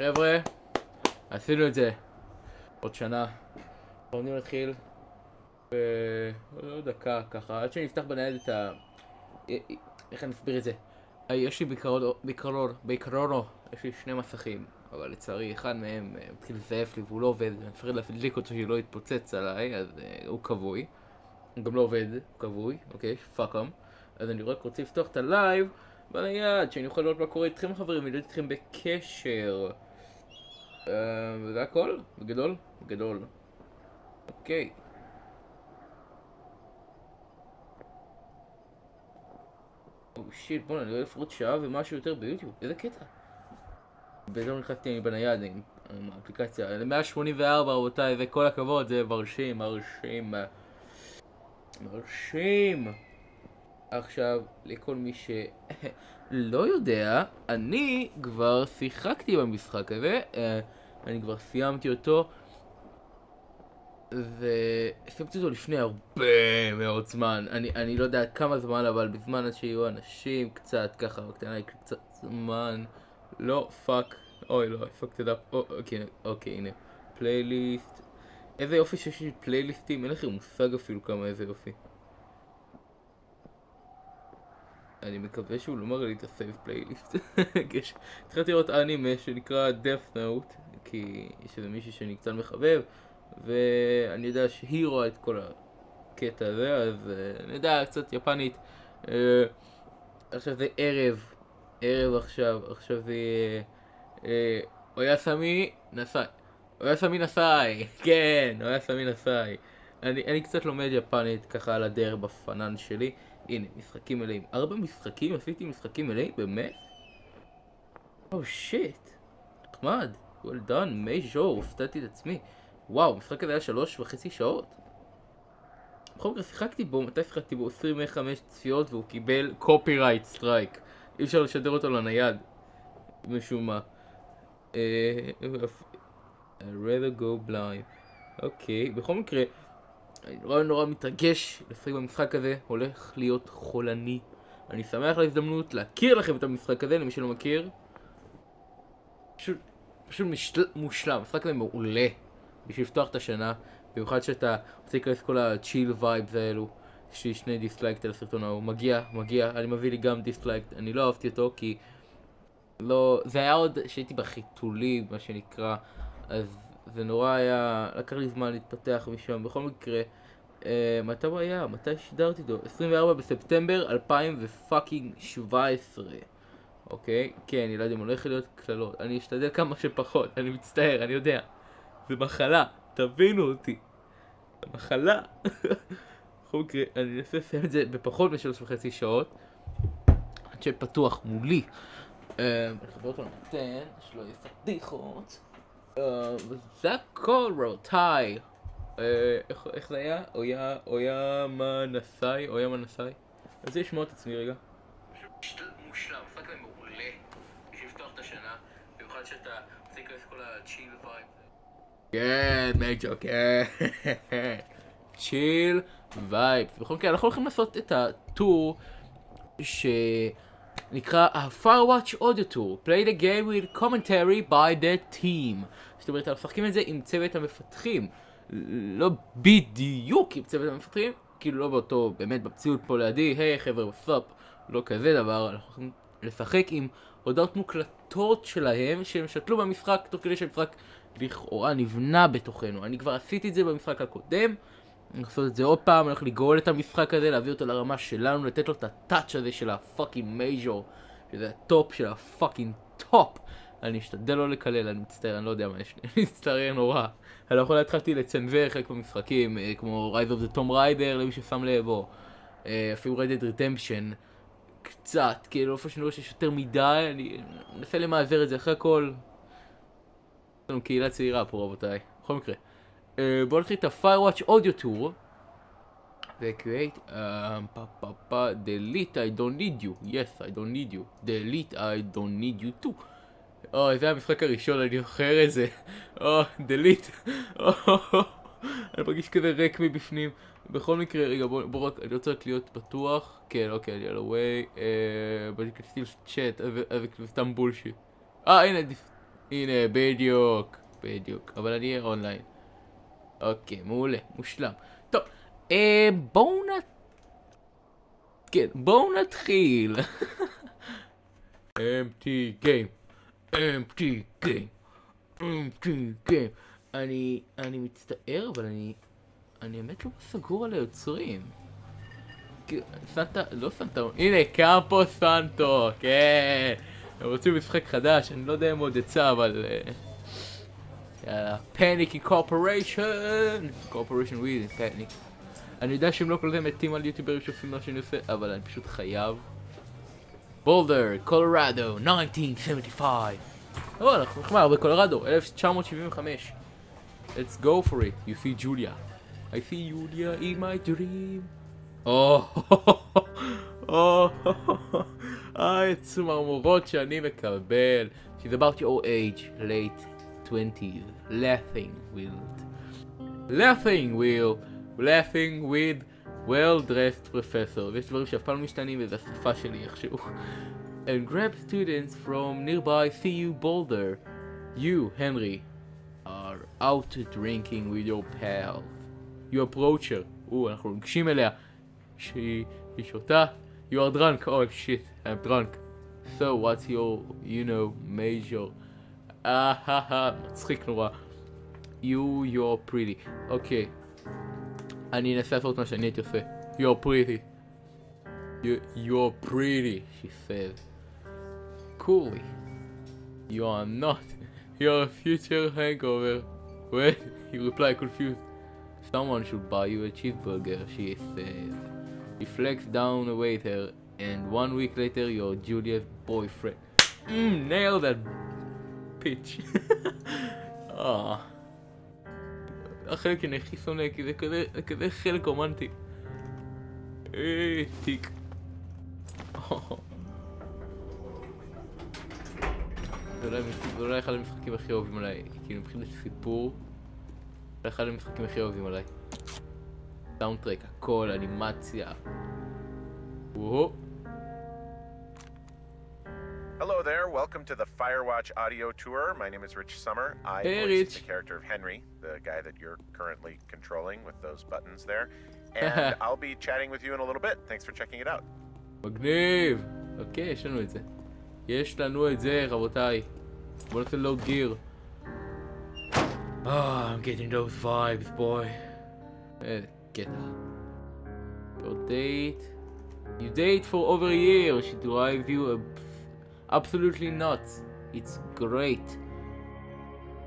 חבר'ה, עשינו את זה עוד שנה. אנחנו נתחיל עוד דקה ככה, עד שנפתח בנייד את ה... איך אני אסביר את זה? יש לי בעיקרון, יש לי שני מסכים, אבל לצערי אחד מהם מתחיל לזייף לי והוא לא עובד, אני מפחד להדליק אותו שלא יתפוצץ עליי, אז הוא כבוי. הוא גם לא עובד, הוא כבוי, אוקיי, פאקם. אז אני רק רוצה לפתוח את הלייב בנייד, שאני אוכל לראות מה קורה איתכם חברים, ולהיות איתכם בקשר. וזה הכל? בגדול? בגדול. אוקיי. שיט, בוא'נה, אני רואה לפחות שעה ומשהו יותר ביוטיוב, איזה קטע. בזמן נכנסתי אני בנייד עם האפליקציה, ל-184 רבותיי, וכל הכבוד, זה מרשים. עכשיו, לכל מי שלא יודע, אני כבר שיחקתי במשחק הזה, אני כבר סיימתי אותו, וסיימתי אותו לפני הרבה מאוד זמן, אני לא יודע כמה זמן, אבל בזמן עד שיהיו אנשים קצת ככה, בקטנה היא קצת זמן, לא פאק, אוי לא, פאקת את אפ, אוקיי, הנה, פלייליסט, איזה יופי שיש לי פלייליסטים, אין לכם מושג אפילו כמה איזה יופי. אני מקווה שהוא לא מראה לי את הסייב פלייליסט. התחלתי לראות אנימה שנקרא Death Note, כי יש איזה מישהי שאני קצת מחבב, ואני יודע שהיא רואה את כל הקטע הזה, אז אני יודע קצת יפנית. עכשיו זה ערב עכשיו זה אויאסמי נסאי, כן, אויאסמי נסאי. אני קצת לומד יפנית ככה על הדרך בפנן שלי. הנה, משחקים מלאים. 4 משחקים? עשיתי משחקים מלאים? באמת? או שיט. נחמד. well done, מייז'ור, הפתעתי את עצמי. וואו, משחק הזה היה 3.5 שעות. בכל מקרה, שיחקתי בו, מתי שיחקתי בו? 25 צפיות והוא קיבל קופירייט סטרייק. אי אפשר לשדר אותו לנייד. משום מה. I'd rather go blind. אוקיי, בכל מקרה, אני נורא מתרגש לשחק במשחק הזה, הולך להיות חולני. אני שמח על ההזדמנות להכיר לכם את המשחק הזה, למי שלא מכיר. פשוט מושלם, המשחק הזה מעולה בשביל לפתוח את השנה, במיוחד שאתה רוצה להיכנס כל הצ'יל וייבס האלו. יש לי 2 דיסלייקט על הסרטון ההוא, מגיע, אני מביא לי גם דיסלייקט, אני לא אהבתי אותו כי לא, זה היה עוד שהייתי בחיתולים מה שנקרא, אז זה נורא היה, לקח לי זמן להתפתח משם. בכל מקרה, מתי הוא היה? מתי שידרתי אותו? 24 בספטמבר 2017. אוקיי? כן, ילדים, הולך להיות כללות. אני אשתדל כמה שפחות, אני מצטער, אני יודע. זה מחלה, תבינו אותי. זה מחלה. בכל מקרה, אני אנסה לסיים את זה בפחות מ3.5 שעות. עד שפתוח מולי. אני אחבר אותו למתן, שלא יהיה פדיחות. וזה הכל רבותיי. איך זה היה? אויה מנסאי? אני רוצה לשמוע את עצמי רגע. מושלם, משחק הזה מעולה בשביל לפתוח את השנה, במיוחד שאתה רוצה להיכנס כל הצ'יל וייב. כן, מייג'ו, כן. צ'יל וייב. בכל מקרה, אנחנו הולכים לעשות את הטור שנקרא ה-Firewatch Audio Tour. Play the game with commentary by the team. זאת אומרת, אנחנו משחקים את זה עם צוות המפתחים. לא בדיוק עם צוות המפתחים, כאילו לא באותו, באמת במציאות פה לידי, היי חבר'ה וסופ, לא כזה דבר. אנחנו הולכים לשחק עם הודעות מוקלטות שלהם שהם שתלו במשחק, תוך כדי שהמשחק לכאורה נבנה בתוכנו. אני כבר עשיתי את זה במשחק הקודם, אני אעשות את זה עוד פעם, אני הולך לגאול את המשחק הזה, להביא אותו לרמה שלנו, לתת לו את הטאץ' הזה של הפאקינג מייז'ור, שזה הטופ של הפאקינג טופ. אני אשתדל לא לקלל, אני מצטער, אני לא יודע מה יש לי, אני מצטער נורא. אני לא יכול להתחלתי לצנבר חלק במשחקים, כמו Rise of the Tomb Raider, למי ששם לב, או אפילו Red Dead Redemption, קצת, כאילו איפה שאני רואה שיש יותר מדי, אני מנסה למעזר את זה, אחרי הכל. יש לנו קהילה צעירה פה רבותיי, בכל מקרה. בואו נתחיל את ה-Firewatch Audio Tour, ו-Create, delete, I don't need you, yes, I don't need you, delete, I don't need you too. זה המשחק הראשון, אני זוכר את זה. delete. אני מרגיש כזה ריק מבפנים. בכל מקרה, רגע, בוא רק, אני רוצה רק להיות בטוח. כן, אוקיי, אני על הווי. בוא נכנסתי לצ'אט, אז זה סתם בולשיט. הנה, הנה, בדיוק. בדיוק. אבל אני אהיה אונליין. אוקיי, מעולה. מושלם. טוב. בואו נתחיל. empty game. אני מצטער, אבל אני האמת לא סגור על היוצרים. סנטה, לא סנטה, הנה, קם פה סנטו, כן. הם רוצים משחק חדש, אני לא יודע אם עוד יצא, אבל... יאללה, פאניק קורפוריישן וויד, פאניק. אני יודע שהם לא כל זה מתים על יוטיוברים שעושים מה שאני עושה, אבל אני פשוט חייב. בולדר, קולורדו, 1975. אנחנו נחמר בקולורדו, 1975. Let's go for it. You see Julia. I see Julia in my dream. צמרמורות שאני מקבל. She's about your age, late 20s. Laughing with well-dressed professor. ויש דברים שאף פעם לא משתנים וזה השפה שלי איכשהו. And grab students from nearby CU Boulder. You, Henry, are out drinking with your pals. You approach her. אנחנו ניגשים אליה. שהיא שותה. You are drunk. Oh shit, I'm drunk. So what's your, major? מצחיק נורא. You're pretty. אוקיי. אני אנסה לעשות מה שאני הייתי עושה. You're pretty. You're pretty, she said. Coolly. You are not. You're a future hangover. Well, he replied confused. Someone should buy you a cheeseburger, she says. He flexed down a waiter, and 1 week later you're Julia's boyfriend. Nailed that pitch. החלק שאני הכי שונא, כי זה כזה חלק רומנטי. תיק. זה אולי אחד המשחקים הכי אוהבים עליי, כאילו מבחינת סיפור, זה אחד המשחקים הכי אוהבים עליי. סאונדטרק, הכל, אנימציה. Hello there, welcome to the Firewatch audio tour. My name is Rich Summer. I voice the character of Henry, the guy that you're currently controlling with those buttons there. And I'll be chatting with you in a little bit. Thanks for checking it out. מגניב! אוקיי, יש לנו את זה. יש לנו את זה, רבותיי. בוא נעשה לואוד גיר. I'm getting those vibes, boy. קטע. Your date. You date for over a year. She drives you absolutely nuts. It's great.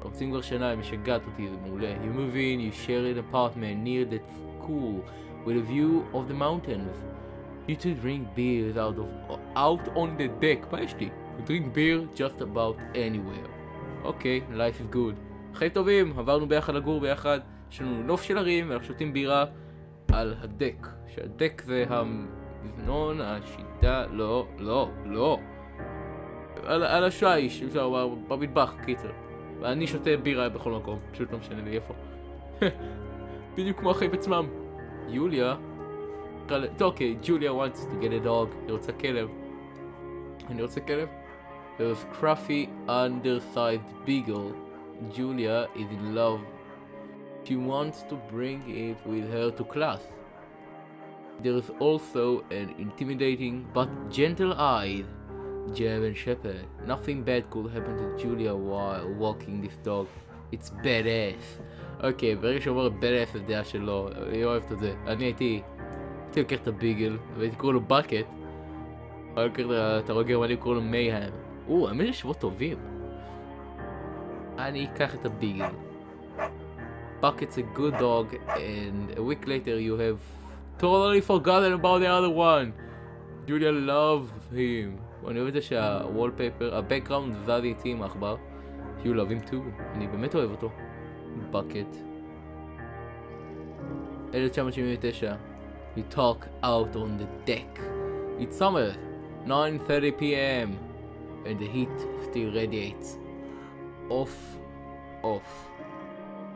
רוצים כבר שנה, היא משגעת אותי, זה מעולה. You move in, you share an apartment near the school with a view of the mountains. You two drink beers out on the deck. מה יש לי? You drink beer just about anywhere. אוקיי, life is good. חיים טובים, עברנו ביחד לגור ביחד. יש לנו נוף של הרים ואנחנו שותים בירה על הדק. שהדק זה המזנון, השיטה, לא. על השיש, במטבח, קיצר. ואני שותה בירה בכל מקום, פשוט לא משנה לי איפה. בדיוק כמו החיים עצמם. יוליה, אוקיי, ג'וליה wants to get a dog, היא רוצה כלב. אני רוצה כלב. There's scruffy, undersized beagle. Julia is in love. She wants to bring it with her to class. There's also an intimidating but gentle-eyed German Shepherd. Nothing bad could happen to Julia while walking this dog. It's badass. אוקיי, ברגע שאומר badass זה דעה שלו, היא אוהבת את זה. אני הייתי לוקח את הביגל והייתי קורא לו בקט. אבל אתה רואה גרמני קורא לו מייהם. האמת יש שבועות טובים. אני אקח את הביגל. Bucket's a good dog, and a week later you have totally forgotten about the other one. Julia loves him. אני אוהב את זה שהוולפייפר, הבקגראונד זז איתי עם העכבר. You love him too. אני באמת אוהב אותו. Bucket. 1979. You talk out on the deck. It's summer. 9:30 p.m. and the heat still radiates off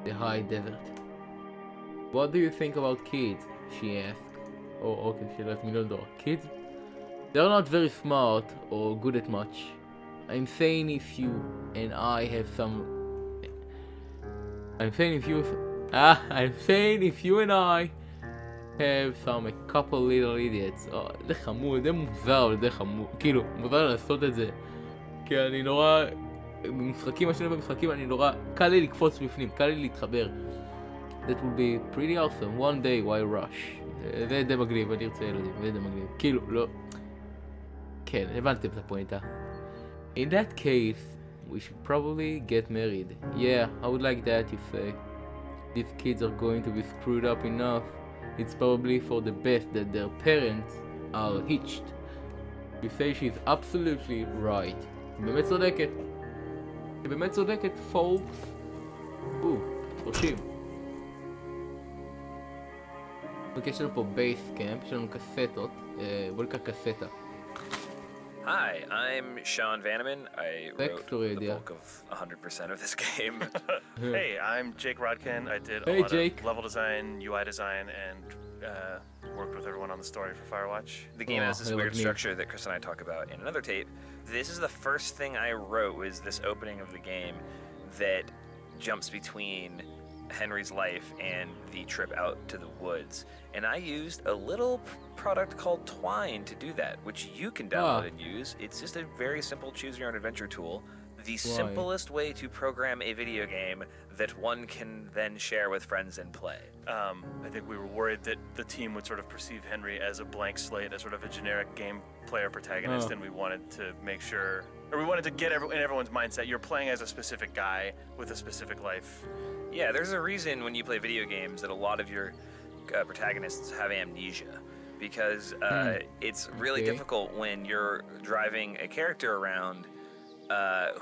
the high desert. What do you think about kids? She asked. Oh, okay, she let me know. Kids? They're not very smart or good at much. I'm saying if you and I have some... I'm saying if you and I have some a couple little idiots. זה חמוד, זה מוזר, זה חמוד. כאילו, מוזר לעשות את זה. כי אני נורא... במשחקים, אני נורא... קל לי לקפוץ בפנים, קל לי להתחבר. That would be pretty awesome. One day, why rush? זה די מגניב, אני ארצה ילדים, זה די מגניב. כאילו, לא... כן, הבנתם את הפואנטה. In that case, we should probably get married. Yeah, I would like that if these kids are going to be screwed up enough. It's probably for the best that their parents are hitched. You say she's absolutely right. היא באמת צודקת. folks. 30. יש לנו פה בייס קמפ, יש לנו קסטות. בוא נקרא קסטה. Hi, I'm Sean Vanneman. I wrote the bulk of 100% of this game. Hey, I'm Jake Rodkin. I did a lot of level design, UI design, and worked with everyone on the story for Firewatch. The game has this weird structure that Chris and I talk about in another tape. This is the first thing I wrote, was this opening of the game that jumps between Henry's life and the trip out to the woods, and I used a little product called Twine to do that, which you can download and use. It's just a very simple choose your own adventure tool, the simplest way to program a video game that one can then share with friends and play. I think we were worried that the team would sort of perceive Henry as a blank slate, as sort of a generic game player protagonist, and we wanted to make sure, or we wanted to get in everyone's mindset, you're playing as a specific guy with a specific life. Yeah, there's a reason when you play video games that a lot of your protagonists have amnesia, because it's really difficult when you're driving a character around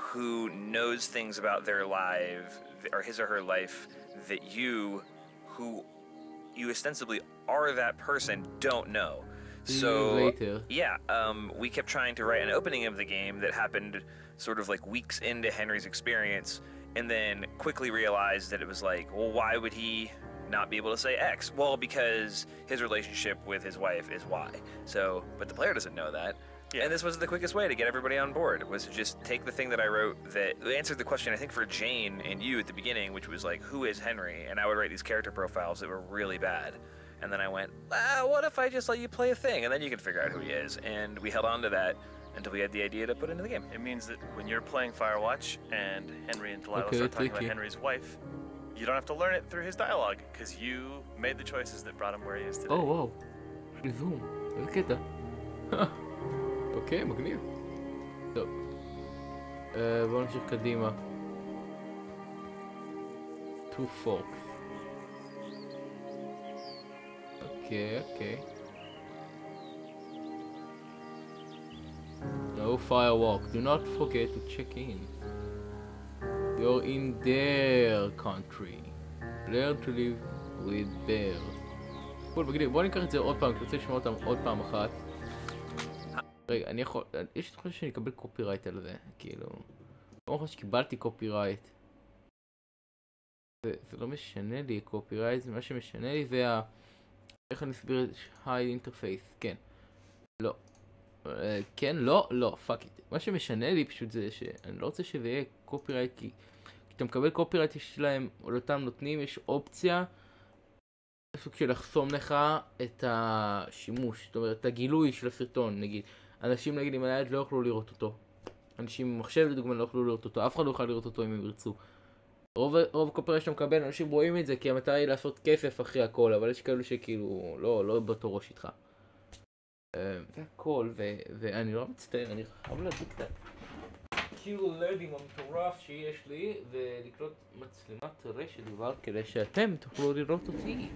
who knows things about their life, or his or her life, that you, who you ostensibly are that person, don't know. So yeah, we kept trying to write an opening of the game that happened sort of like weeks into Henry's experience, and then quickly realized that it was like, well, why would he not be able to say X? Well, because his relationship with his wife is Y. So, but the player doesn't know that. Yeah. And this was the quickest way to get everybody on board, was to just take the thing that I wrote that answered the question, I think, for Jane and you at the beginning, which was like, who is Henry? And I would write these character profiles that were really bad. And then I went, what if I just let you play a thing, and then you can figure out who he is? And we held on to that until we had the idea to put into the game. It means that when you're playing Firewatch and Henry and Delilah start talking about Henry's wife, you don't have to learn it through his dialogue, because you made the choices that brought him where he is today. Oh, wow. חיזום. איזה קטע. אוקיי, מגניב. טוב. בואו נמשיך קדימה. Two forks. Okay. No firewalk. Do not forget to check in. You're in their country. Learn to live with bears. בואו ניקח את זה עוד פעם, כי אני רוצה לשמוע אותם עוד פעם אחת. רגע, אני יכול... יש את חושב שאני אקבל קופירייט על זה, כאילו... לא חושב שקיבלתי קופירייט. זה לא משנה לי קופירייט, מה שמשנה לי זה ה... איך אני אסביר את היי אינטרפייס? כן. לא. כן, לא, פאק איט. מה שמשנה לי פשוט זה שאני לא רוצה שזה יהיה קופירייט, כי אתה מקבל קופירייט, יש להם, או לאותם נותנים, יש אופציה סוג של לחסום לך את השימוש, זאת אומרת, את הגילוי של הסרטון, נגיד. אנשים, נגיד, עם הילד לא יוכלו לראות אותו. אנשים עם מחשב, לדוגמה, לא יוכלו לראות אותו. אף אחד לא יוכל לראות אותו אם הם ירצו. רוב קופירייט שאתה מקבל, אנשים רואים את זה, כי המטרה היא לעשות כסף אחרי הכל, אבל יש כאלו שכאילו, לא באותו ראש איתך. זה הכל, ואני לא מצטער, אני חייב להדליק את כאילו לדים המטורף שיש לי, ולקלוט מצלמת רשת דבר, כדי שאתם תוכלו לראות אותי.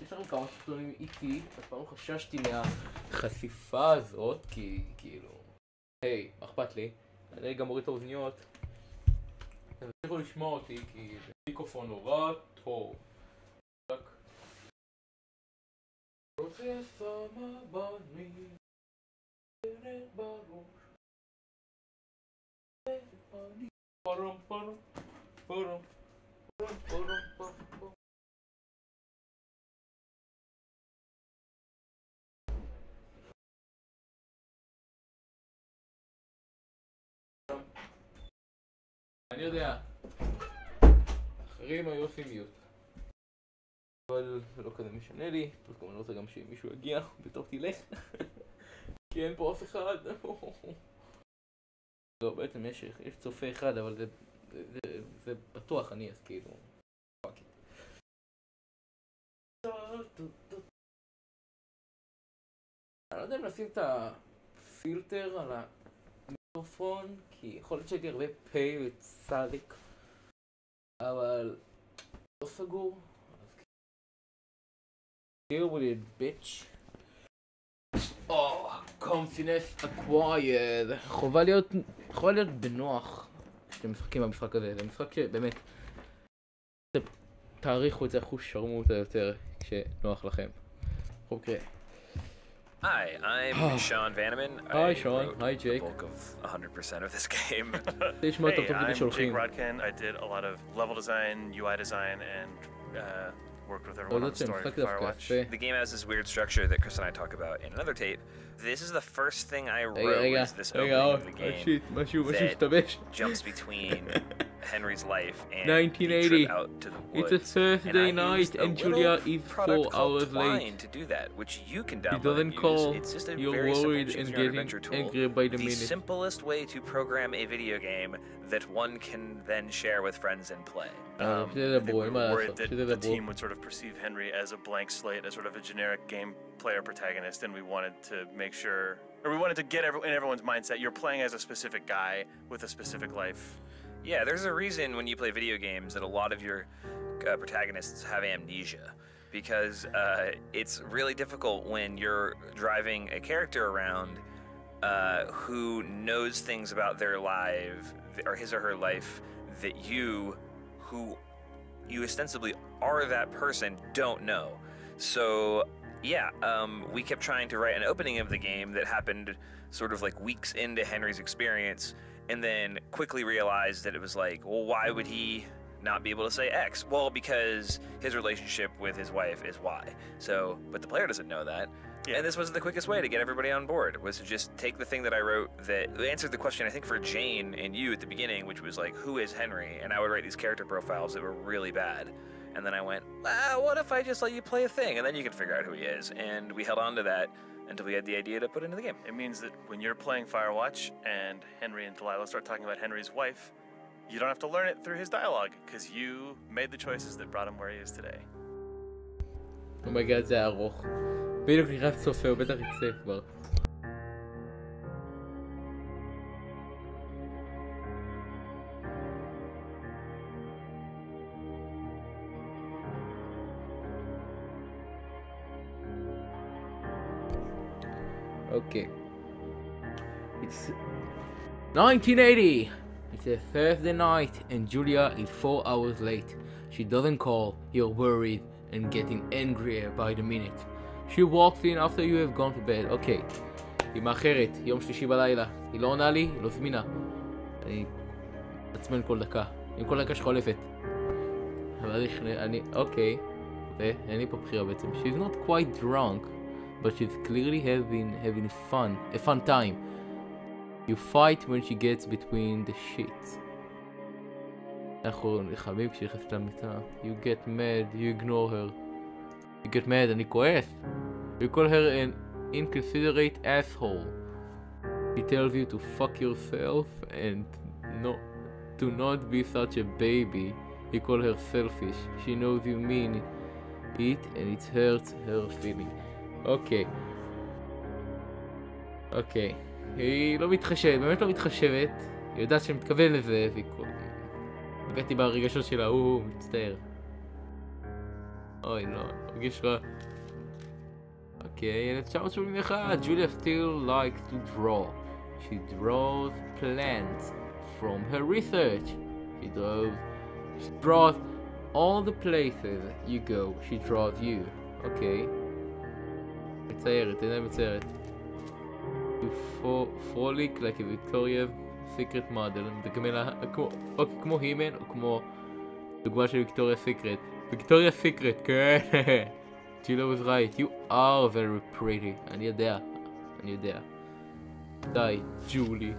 יש לנו כמה סרטונים איתי, אז פעם חששתי מהחשיפה הזאת, כי כאילו, היי, מה אכפת לי? אני גם מוריד את האוזניות. אתם תצליחו לשמוע אותי, כי זה מיקרופון נורא טוב. רק... רוצה שמה בני, בראש. פרום, פרום, פרום, פרום, פרום, פרום. אני יודע. אחרים היו עושים מיוט. אבל זה לא כזה משנה לי. פשוט גם אני רוצה גם שמישהו יגיע, בטוב תלך. כי אין פה אף אחד. לא, בעצם יש צופה אחד, אבל זה בטוח אני, אז כאילו... אני לא יודע אם לשים את הפילטר על המיקרופון, כי יכול להיות שהייתי הרבה פי וצדיק, אבל לא סגור. Deal with it, bitch. Confidence acquired. חובה להיות בנוח כשאתם משחקים במשחק הזה. זה משחק שבאמת תעריכו את זה אחוז שרמוטה יותר כשנוח לכם. אוקיי. Hi, I'm Sean Vanneman. Hi Sean, hi Jake. The bulk of 100% of this game. Hey, I'm Jake Rodkin. I did a lot of level design, UI design, and worked with everyone on the story of Firewatch. The game has this weird structure that Chris and I talk about in another tape. This is the first thing I wrote was this opening of the game that jumps between Henry's life and 1980. the trip out to the woods. It's a Thursday night and Julia is 4 hours late. To do that, which you can download. He doesn't call. It's just a You're very worried simple and choose-your-own-adventure getting tool. angry by the The minute. simplest way to program a video game that one can then share with friends and play. We were worried that the team would sort of perceive Henry as a blank slate, as sort of a generic game player protagonist, and we wanted to make sure, or we wanted to get in everyone's mindset, you're playing as a specific guy with a specific life. Yeah, there's a reason when you play video games that a lot of your protagonists have amnesia, because it's really difficult when you're driving a character around who knows things about their life, or his or her life, that you, who you ostensibly are that person, don't know. So yeah, we kept trying to write an opening of the game that happened sort of like weeks into Henry's experience, and then quickly realized that it was like, well, why would he not be able to say X? Well, because his relationship with his wife is Y. So, but the player doesn't know that. Yeah. And this was the quickest way to get everybody on board, was to just take the thing that I wrote that answered the question, I think, for Jane and you at the beginning, which was like, who is Henry? And I would write these character profiles that were really bad. And then I went, what if I just let you play a thing? And then you can figure out who he is. And we held on to that until we had the idea to put into the game. It means that when you're playing Firewatch and Henry and Delilah start talking about Henry's wife, you don't have to learn it through his dialogue, because you made the choices that brought him where he is today. Oh my god, זה ארוך. בדיוק נכנס צופה, הוא בטח יצא כבר. Okay. It's 1980. It's a Thursday night and Julia is 4 hours late. She doesn't call. You're worried and getting angrier by the minute. She walks in after you have gone to bed. Okay. היא מאחרת, יום שלישי בלילה. היא לא עונה לי, היא לא זמינה. אני עצמן כל דקה. עם כל דקה שחולפת. אבל אוקיי. ואין לי פה בחירה בעצם. She's not quite drunk, but she's clearly having a fun time. You fight when she gets between the sheets. אנחנו נלחמים כשהיא נכנסת למיטה. You get mad, you ignore her. You get mad, אני כועס. You call her an inconsiderate asshole. She tells you to fuck yourself and to not be such a baby. You call her selfish. She knows you mean it and it hurts her feeling. אוקיי. אוקיי. היא לא מתחשבת, באמת לא מתחשבת. היא יודעת שאני מתכוון לזה, והיא כל... הגעתי ברגשות שלה, מצטער. אוי, לא, מרגיש רע. אוקיי, 1981, Julia still likes to draw. She draws plants from her research. She draws all the places you go. She draws you. אוקיי. מציירת, אינה מציירת. You frolic like a Victoria's Secret model. כמו הימן או כמו דוגמה של ויקטוריה סיקרט. ויקטוריה סיקרט, כן. Julia was right. You are very pretty. אני יודע. די, ג'ולי.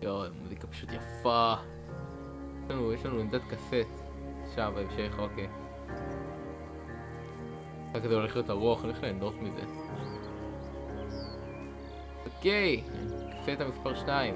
יואו, מוזיקה פשוט יפה. יש לנו עמדת קסט. שם בהמשך, אוקיי. רק כזה הולך להיות הרוח, אני הולך ליהנות מזה. אוקיי, קסט המספר 2.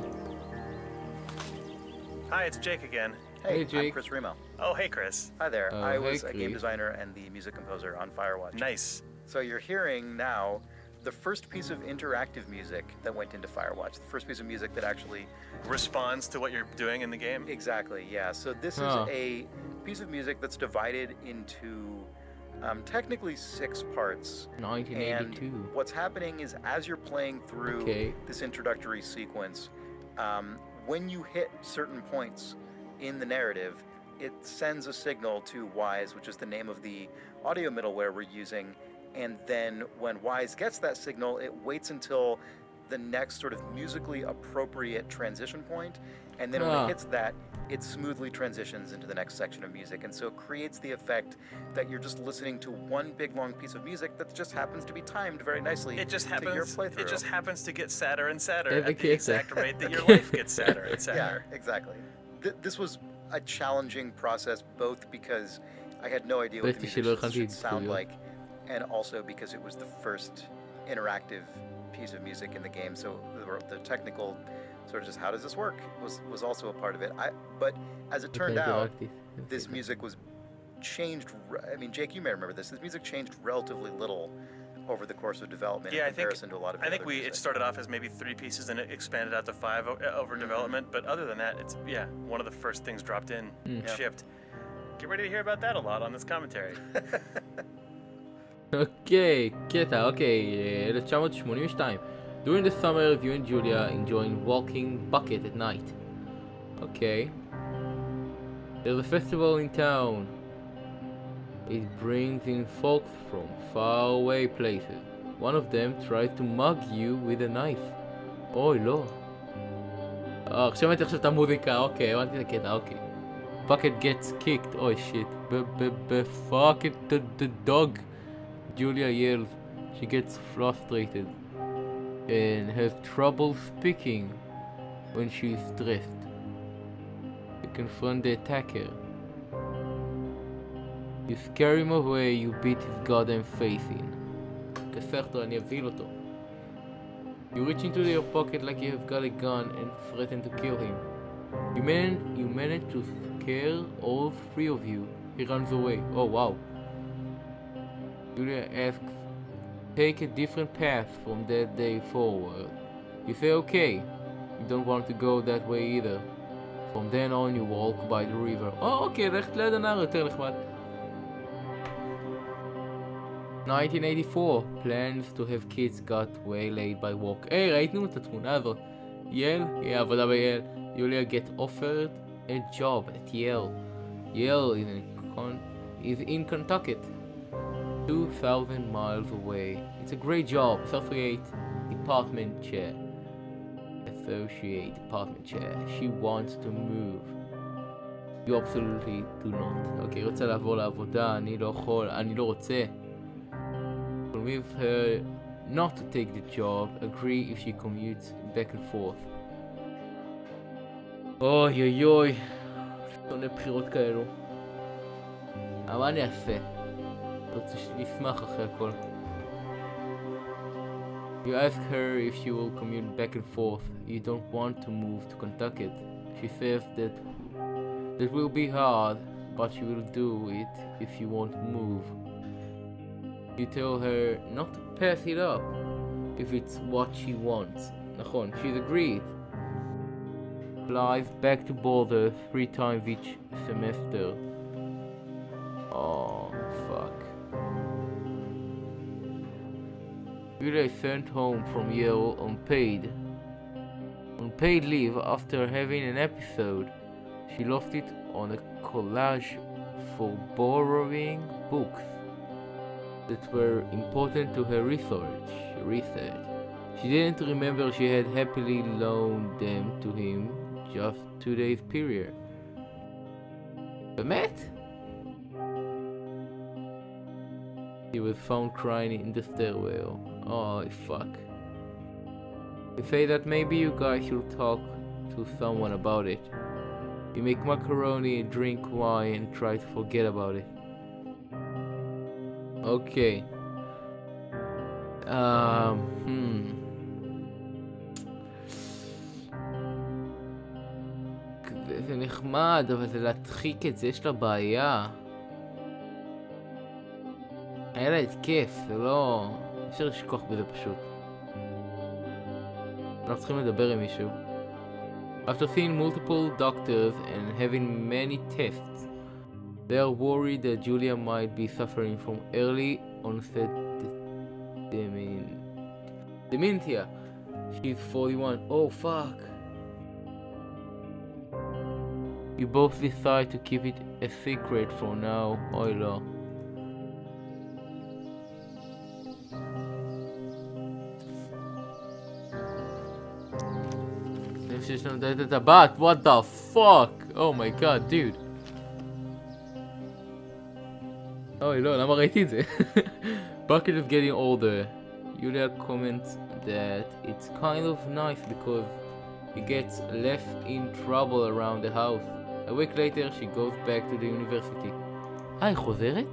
Hi, it's Jake again. Hey, Hey, Jake. I'm Chris Remo. Oh, hey, Chris. Hi there. Oh, I hey, was a game Chris. designer and the music composer on Firewatch. Nice. So you're hearing now the first piece of interactive music that went into Firewatch. The first piece of music that actually... Responds to what you're doing in the game? Exactly, yeah. So this is a piece of music that's divided into technically 6 parts. 1982. And what's happening is as you're playing through this introductory sequence, when you hit certain points in the narrative, it sends a signal to Wise, which is the name of the audio middleware we're using, and then when Wise gets that signal, it waits until the next sort of musically appropriate transition point, and then when it hits that, it smoothly transitions into the next section of music, and so it creates the effect that you're just listening to one big long piece of music that just happens to be timed very nicely It just to your happens. playthrough. It just happens to get sadder and sadder Every at the kid exact said. rate that your life gets sadder and Yeah, sadder. exactly. This was a challenging process, both because I had no idea what the music should sound like, and also because it was the first interactive piece of music in the game. So the technical sort of just how does this work was also a part of it. But as it turned out, this music was changed. I mean, Jake, you may remember this. This music changed relatively little over the course of development in comparison to a lot of. I think it started off as maybe 3 pieces and it expanded out to 5 over development. But other than that, it's one of the first things dropped in, shipped. Get ready to hear about that a lot on this commentary. אוקיי, קטע, אוקיי, 1982. During the summer, you and Julia enjoying walking bucket at night. Okay. There's a festival in town. It brings in folks from faraway places. One of them tries to mug you with a knife. אוי, לא. עכשיו אני חושב את המוזיקה, אוקיי, הבנתי את הקטע, אוקיי. Bucket gets kicked, אוי שיט. Fuck it, the dog. Julia yells. She gets frustrated and has trouble speaking when she's stressed. You confront the attacker. You scare him away, you beat his goddamn face in. כסרתו, אני אבהיל אותו. You reach into your pocket like you have got a gun and threaten to kill him. You manage to scare all 3 of you. He runs away. Oh wow. Julia asks, take a different path from that day forward. You say okay. You don't want to go that way either. From then on you walk by the river. Oh, okay, ללכת ליד הנהר יותר נחמד. 1984, plans to have kids got waylaid by walk. היי, ראיתנו את התמונה הזאת. יל? יהיה עבודה ביל. Julia get offered a job at Yale. Yale is in Kentucky. 2,000 miles away. It's a great job. Associate department chair. She wants to move. You absolutely do not. Okay, רוצה לעבור לעבודה, אני לא יכול, אני לא רוצה. Convince her not to take the job. Agree if she commutes back and forth. אוי אוי אוי. שונא בחירות כאלו. אבל מה אני אעשה? רוצה שנשמח אחרי הכל. You ask her if she will commute back and forth. You don't want to move to Kentucky. She says that will be hard, but she will do it if you won't move. You tell her not to pass it up if it's what she wants. נכון, she's agreed. Flies back to Boulder 3 times each semester. Oh, fuck. Julia is sent home from Yale on paid leave after having an episode. She lost it on a collage for borrowing books that were important to her research. She didn't remember she had happily loaned them to him just 2 days prior. באמת? He was found crying in the stairwell. Oh, fuck. They say that maybe you guys should talk to someone about it. You make macaroni, drink wine, and try to forget about it. Okay. זה נחמד, אבל זה להדחיק את זה, יש לה בעיה. היה לה התקף, זה לא... אפשר לשכוח בזה פשוט. אנחנו צריכים לדבר עם מישהו. After seeing multiple doctors and having many tests, they are worried that Julia might be suffering from early onset dementia. She's 41. Oh fuck. You both decide to keep it a secret for now. Oh no. What the fuck? Oh my god, dude. אוי לא, למה ראיתי את זה? Bucket is getting older. Julia comments that it's kind of nice because he gets less in trouble around the house. A week later she goes back to the university. היא חוזרת?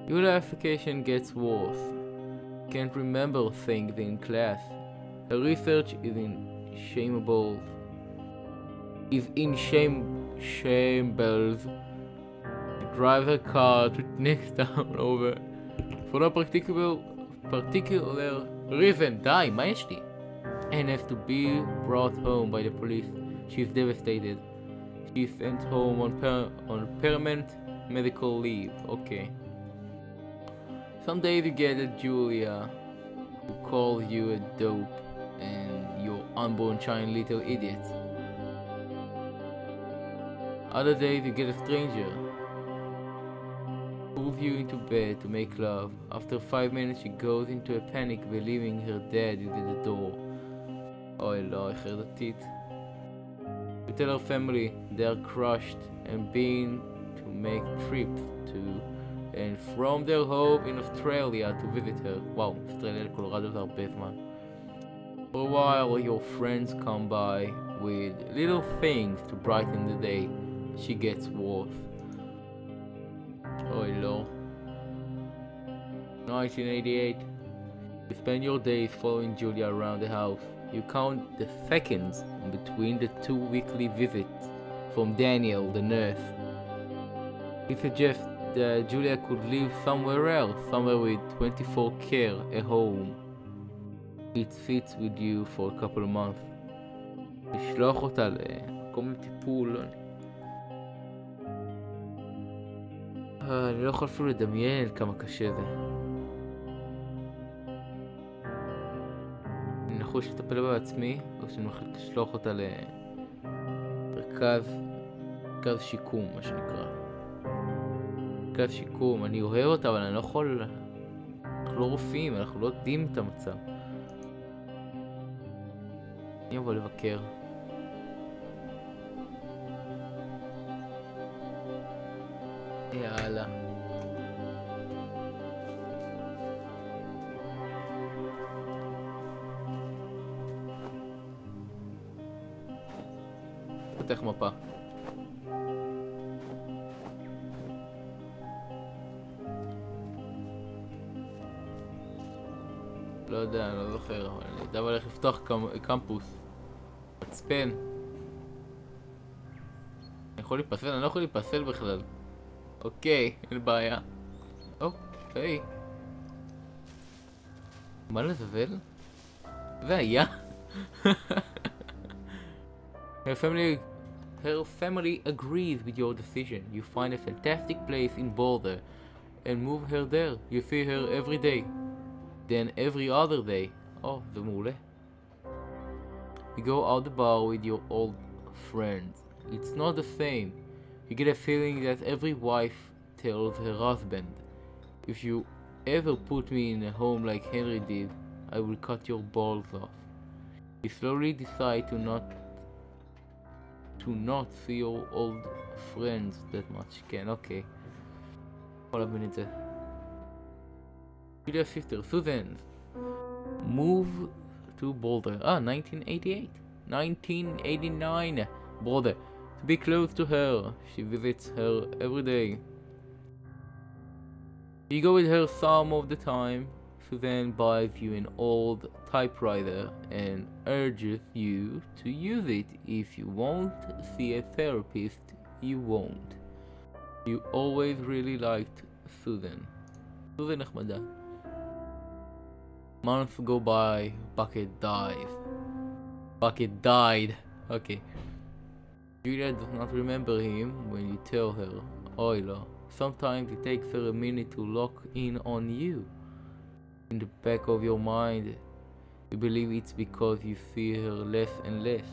Julia's application gets worse. Can't remember things in class. Her research is in shambles. She drives her car to next town over for no particular reason. Die, מה יש לי? And has to be brought home by the police. She's devastated. She's sent home on permanent medical leave. Okay. Some days you get a Julia who calls you a dope and your unborn child little idiot. Other days you get a stranger who pulls you into bed to make love. After 5 minutes she goes into a panic believing her dad is at the door. Oh no, היא חרדתית. You tell her family they are crushed and been to make trips to and from their home in Australia to visit her. Wow, Australia לקולורדו זה הרבה זמן. For a while your friends come by with little things to brighten the day. She gets worse. Oh no. 1988. You spend your days following Julia around the house. You count the seconds in between the 2 weekly visits from Daniel, the nurse. He suggests that Julia could live somewhere else, somewhere with 24 care, a home. It sits with you for a couple of months. לשלוח אותה למקום טיפול. אני לא יכול אפילו לדמיין כמה קשה זה. אני נחוש לטפל בה בעצמי, או שאני הולך לשלוח אותה למרכז שיקום, מה שנקרא. מרכז שיקום, אני אוהב אותה, אבל אני לא יכול... אנחנו לא רופאים, אנחנו לא יודעים את המצב. אני אבוא לבקר. יאללה. פותח מפה. לא יודע, אני לא זוכר, אבל אני יודע הולך לפתוח קמפוס. מצפן. אני יכול להיפסל? אני לא יכול להיפסל בכלל. אוקיי, אין בעיה. אוקיי. מה לזבל? והיה. Her family agrees with your decision. You find a fantastic place in Boulder and move her there. You see her every day. Then every other day. Oh, זה מעולה. You go out the bar with your old friends. It's not the same. You get a feeling that every wife tells her husband, if you ever put me in a home like Henry did, I will cut your balls off. You slowly decide to not see your old friends that much. כן, אוקיי. יכול להבין את זה. Julia's sister, Susan, move to Boulder. 1988. 1989. Boulder. To be close to her. She visits her every day. You go with her some of the time. Suzanne buys you an old typewriter and urges you to use it. If you won't see a therapist, you won't. You always really liked Susan. Susan נחמדה. Months go by, Bucket dies. Bucket died. Okay. Julia does not remember him when you tell her. Oilo. Sometimes it takes her a minute to lock in on you. In the back of your mind, you believe it's because you see her less and less.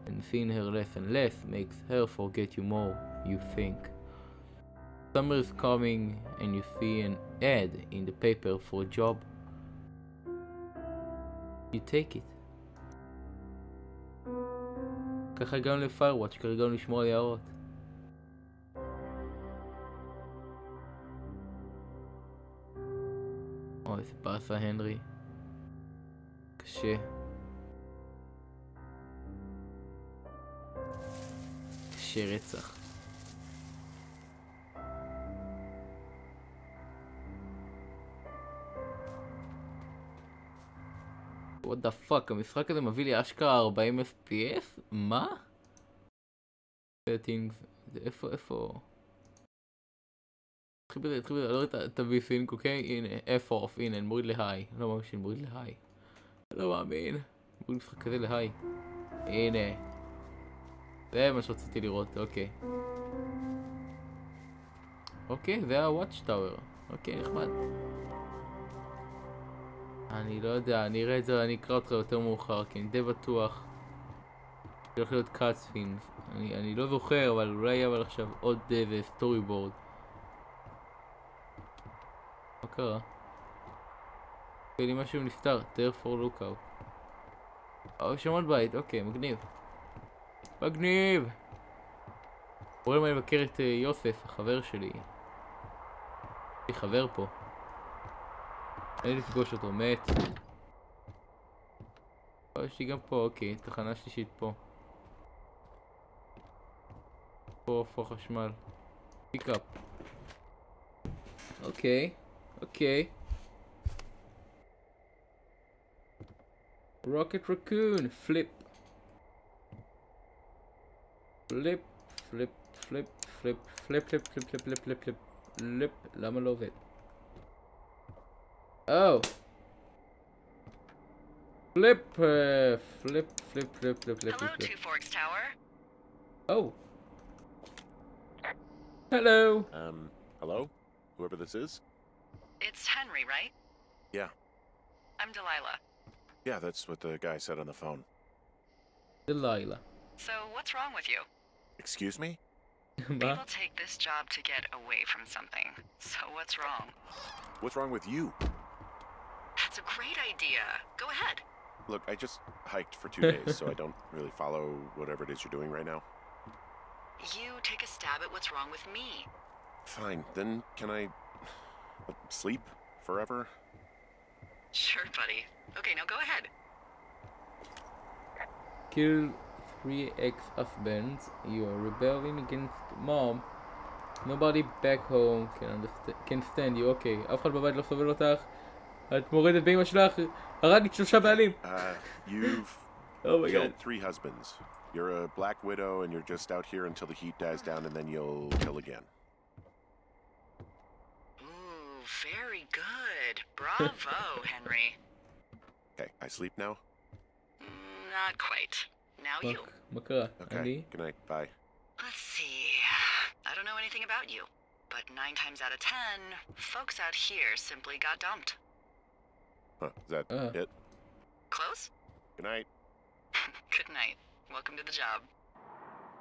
And seeing her less and less makes her forget you more, you think. Summer is coming and you see an ad in the paper for a job. You take it. ככה הגענו לפיירוואץ', ככה הגענו לשמור על יערות. אוי, איזה באסה הנרי. קשה. קשה רצח. What the fuck, המשחק הזה מביא לי אשכרה 40 FPS? מה? settings, איפה? תתחיל בזה, אני לא רואה את הוויסינק, אוקיי? הנה, F-off, הנה, אני מוריד להיי. לא מאמין שאני מוריד להיי. לא מאמין. מוריד משחק כזה להיי. הנה. זה מה שרציתי לראות, אוקיי. אוקיי, זה ה-Watch Tower. אוקיי, נחמד. אני לא יודע, אני אראה את זה, אני אקרא אותך יותר מאוחר, כי אני די בטוח שהולך להיות קאטספינס. אני לא זוכר, אבל אולי יהיה עכשיו עוד איזה סטורי בורד. מה קרה? לי משהו נפטר, there for lookout. שם עוד בית, אוקיי, מגניב. מגניב! קוראים לי לבקר את יוסף, החבר שלי. יש לי חבר פה. אני לפגוש אותו, מת. יש לי גם פה, אוקיי, תחנה שלישית פה. פה חשמל. פיקאפ. אוקיי. Rocket Raccoon, flip. flip. למה לא עובד? Oh. Flip. Hello, Two Forks Tower. Oh. Hello. Hello? Whoever this is? It's Henry, right? Yeah. I'm Delilah. Yeah, that's what the guy said on the phone. Delilah. So, what's wrong with you? Excuse me? People take this job to get away from something. So, what's wrong? What's wrong with you? That's a great idea. Go ahead. Look, I just hiked for 2 days, so I don't really follow whatever it is you're doing right now. You take a stab at what's wrong with me. Fine, then can I sleep forever? Sure, buddy. Okay, now go ahead. Kill 3 ex-husbands. You are rebelling against mom. Nobody back home can stand you. אוקיי, אף אחד בבית לא סובל אותך. את מורדת באמא שלך, הרג את 3 בעלים. You've Oh my killed god. 3 husbands. You're a black widow and you're just out here until the heat dies down and then you'll kill again. Ooh, very good. Bravo, Henry. Okay, I sleep now? Not quite. Now you. מה קרה? Okay, good night, bye. Let's see. I don't know anything about you, but 9 times out of 10, folks out here simply got dumped. Huh, is that it? Close? Good night. Good night. Welcome to the job.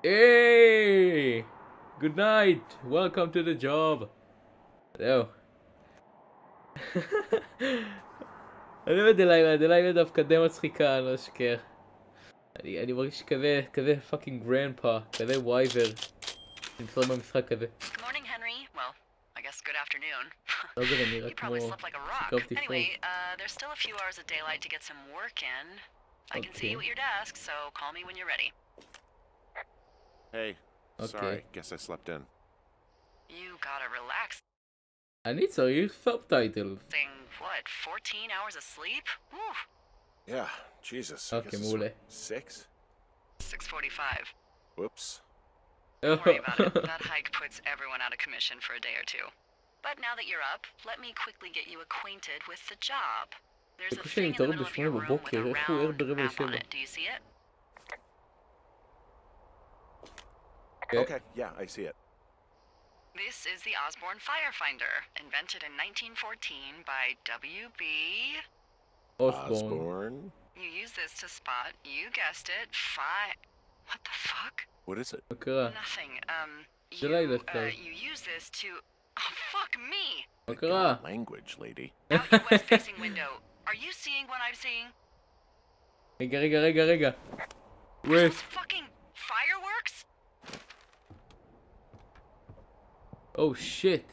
Hey! Good night. Welcome to the job. זהו. אני אוהב את דלילה דווקא די מצחיקה, אני לא אשכח. אני מרגיש כזה פאקינג גרנדפה, כזה וייזר. נמצא במשחק הזה. Good morning, Henry. Well, I guess good afternoon. לא יודע, נראה You probably כמו slept like a rock. שכבתי פולק. Anyway, there's still a few hours of daylight to get some work in. I can see you at your desk, so call me when you're ready. Hey, Okay. sorry, guess I slept in. You gotta relax. אני צריך סאבטייטל. What, 14 hours of sleep? Whew. Yeah, Jesus. I Okay, guess it's מעולה. what, 6? 6:45. Whoops. Don't worry about it. That hike puts everyone out of commission for a day or two. But now that you're up, let me quickly get you acquainted with the job. There's a thing in the middle of your room with a round map on it. Do you see it? Okay, yeah, I see it. This is the Osborne Firefinder, invented in 1914 by W.B. Osborne. You use this to spot, you guessed it, What the fuck? What is it? מה קרה? Nothing. You use this to... Oh, fuck me! מה קרה? Language, lady. Out your west-facing window. Are you seeing what I'm seeing? רגע. West. Fucking fireworks? Oh shit.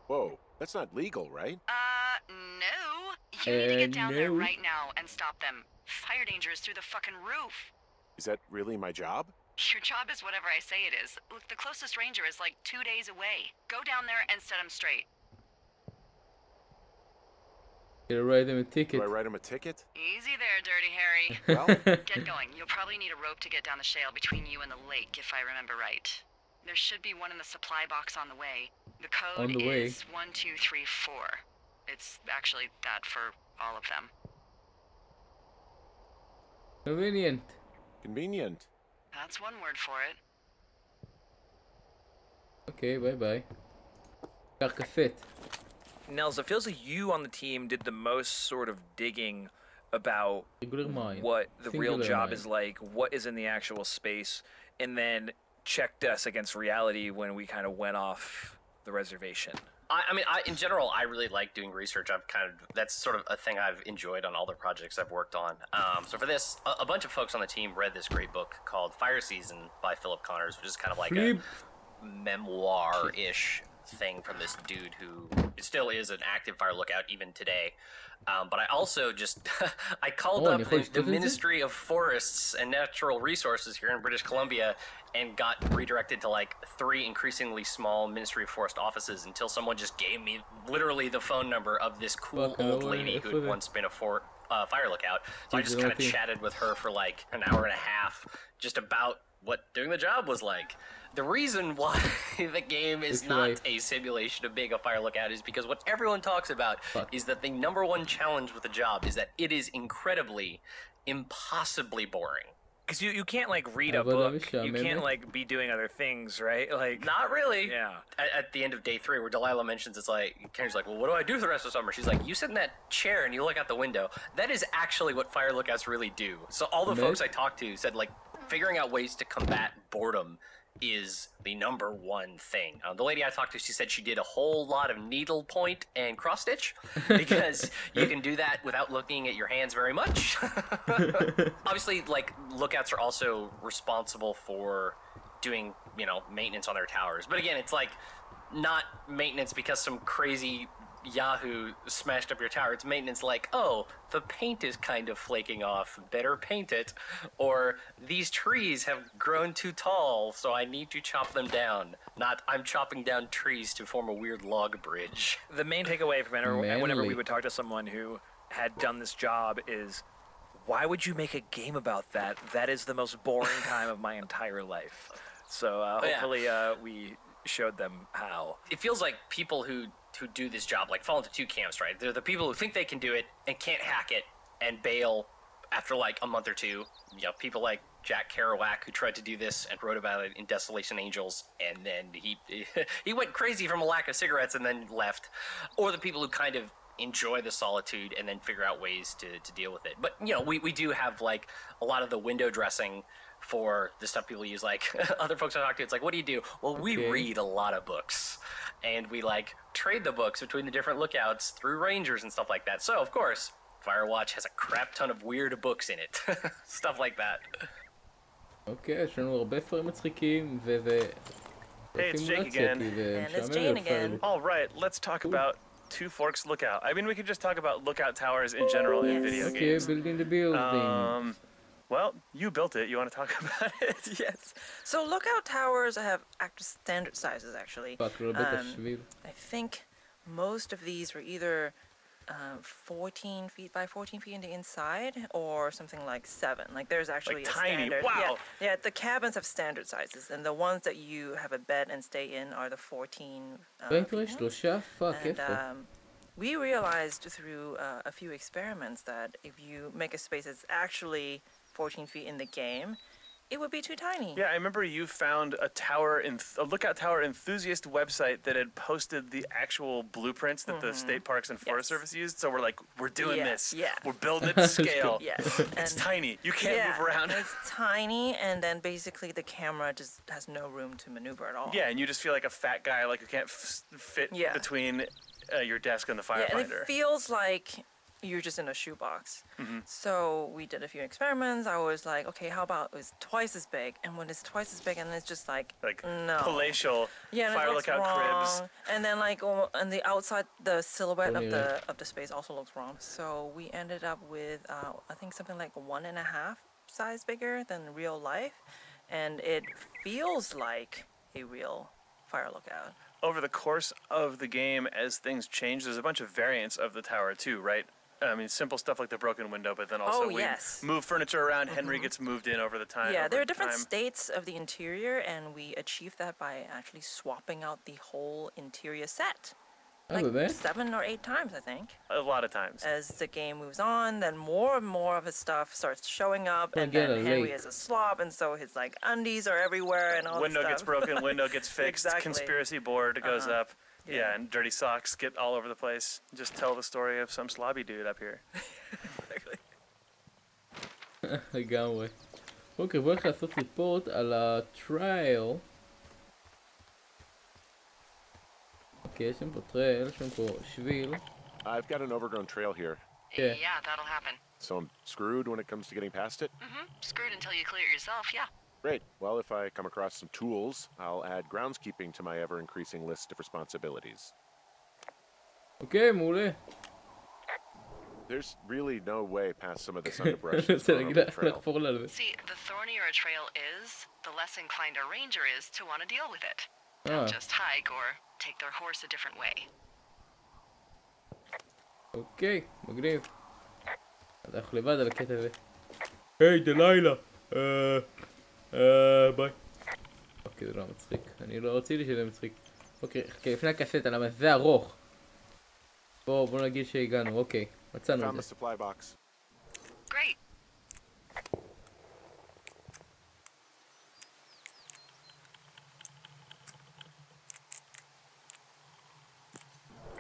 Whoa, that's not legal, right? No. You need to get down there no. right now and stop them. Fire danger is through the fucking roof. Is that really my job? Your job is whatever I say it is. Look, the closest ranger is like 2 days away. Go down there and set him straight. Gotta write him a ticket. Do I write him a ticket? Easy there, Dirty Harry. Well, Get going. You'll probably need a rope to get down the shale between you and the lake, if I remember right. There should be one in the supply box on the way. The code is 1234. It's actually that for all of them. Convenient. convenient. That's one word for it. Okay, bye. קח כפת. Nels, it feels like you on the team did the most sort of digging about Regular mind. what the real Singular job mind. is like, what is in the actual space, and then checked us against reality when we kind of went off the reservation. I mean, in general, I really like doing research. That's sort of a thing I've enjoyed on all the projects I've worked on. So for this, a bunch of folks on the team read this great book called Fire Season by Philip Connors, which is kind of like a memoir-ish thing from this dude who still is an active fire lookout even today. But I also just, I called up the Ministry of Forests and Natural Resources here in British Columbia and got redirected to like 3 increasingly small Ministry of Forest offices until someone just gave me literally the phone number of this cool old lady who had once been a fire lookout. So I just kind of chatted with her for like an hour and a half just about what doing the job was like. The reason why the game is not a simulation of being a fire lookout is because what everyone talks about is that the #1 challenge with the job is that it is incredibly, impossibly boring. Because you can't like read a book, you can't like be doing other things, right? Like not really. Yeah. At the end of day 3, where Delilah mentions it's like Ken's like, well, what do I do for the rest of the summer? She's like, you sit in that chair and you look out the window. That is actually what fire lookouts really do. So all the folks I talked to said like figuring out ways to combat boredom is the #1 thing. The lady I talked to, she said she did a whole lot of needlepoint and cross stitch because you can do that without looking at your hands very much. Obviously, like lookouts are also responsible for doing, maintenance on their towers. But again, it's like not maintenance because some crazy Yahoo smashed up your tower. It's maintenance like, oh, the paint is kind of flaking off, better paint it, or these trees have grown too tall, so I need to chop them down. Not, I'm chopping down trees to form a weird log bridge. The main takeaway from it, whenever we would talk to someone who had done this job is, why would you make a game about that? That is the most boring time of my entire life. So hopefully we showed them how. It feels like people who do this job like fall into 2 camps, right? They're the people who think they can do it and can't hack it and bail after like a month or 2. People like Jack Kerouac, who tried to do this and wrote about it in Desolation Angels, and then he went crazy from a lack of cigarettes and then left. Or the people who kind of enjoy the solitude and then figure out ways to deal with it. But we do have like a lot of the window dressing for the stuff people use. Like other folks I talk to, it's like, what do you do? Well, we read a lot of books, and we like trade the books between the different lookouts through rangers and stuff like that. So of course, Firewatch has a crap ton of weird books in it. Stuff like that. אוקיי, יש לנו הרבה ספרים מצחיקים, וזה Hey, it's Jake again. And it's Jane again. All right, let's talk about Two Forks Lookout. I mean, we could just talk about lookout towers in general in video games. Okay, building the building. Well, you built it. You want to talk about it? Yes. So lookout towers have standard sizes, actually. I think most of these were either 14 feet by 14 feet in the inside, or something like 7. Like there's actually like a tiny. standard. Wow. Yeah, the cabins have standard sizes, and the ones that you have a bed and stay in are the 14. And we realized through a few experiments that if you make a space that's actually 14 feet in the game, it would be too tiny. Yeah, I remember you found a lookout tower enthusiast website that had posted the actual blueprints that the State Parks and Forest Service used. So we're like, we're doing this. Yeah. We're building it to scale. Yes. It's tiny. You can't move around. It's tiny, and then basically the camera just has no room to maneuver at all. Yeah, and you just feel like a fat guy, like you can't fit between your desk and the firefighter. Yeah, and it feels like you're just in a shoebox. So we did a few experiments. I was like, okay, how about it's twice as big? And when it's twice as big, and it's just like no. Palatial fire lookout cribs. And then like on the outside, the silhouette of the space also looks wrong. So we ended up with I think something like 1.5 size bigger than real life, and it feels like a real fire lookout. Over the course of the game, as things change, there's a bunch of variants of the tower too, right? I mean, simple stuff like the broken window, but then also we move furniture around. Henry gets moved in over the time. Yeah, there are different states of the interior, and we achieve that by actually swapping out the whole interior set. Like 7 or 8 times, I think. A lot of times. As the game moves on, then more and more of his stuff starts showing up, and then Henry is a slob, and so his like undies are everywhere, and all window gets broken, window gets fixed, conspiracy board goes up. Yeah, and dirty socks get all over the place. Just tell the story of some slobby dude up here. לגמרי. אוקיי, בוא נלך לעשות ריפורט על הטרייל. אוקיי, יש שם פה טרייל, יש שם פה שביל. I've got an overgrown trail here. Yeah, that'll happen. So I'm screwed when it comes to getting past it? Screwed until you clear it yourself, yeah. Great. Well, if I come across some tools, I'll add groundskeeping to my ever-increasing list of responsibilities. Okay, מעולה. There's really no way past some of this underbrush. See, the thornier a trail is, the less inclined a ranger is to want to deal with it. They'll just hike or take their horse a different way. אוקיי, מגניב. אנחנו לבד על הקטע הזה. היי, דלילה. ביי. אוקיי, זה לא מצחיק. אני לא רציתי שזה מצחיק. אוקיי, לפני הקסטה, למה זה ארוך. בוא נגיד שהגענו, אוקיי. מצאנו את זה. Great.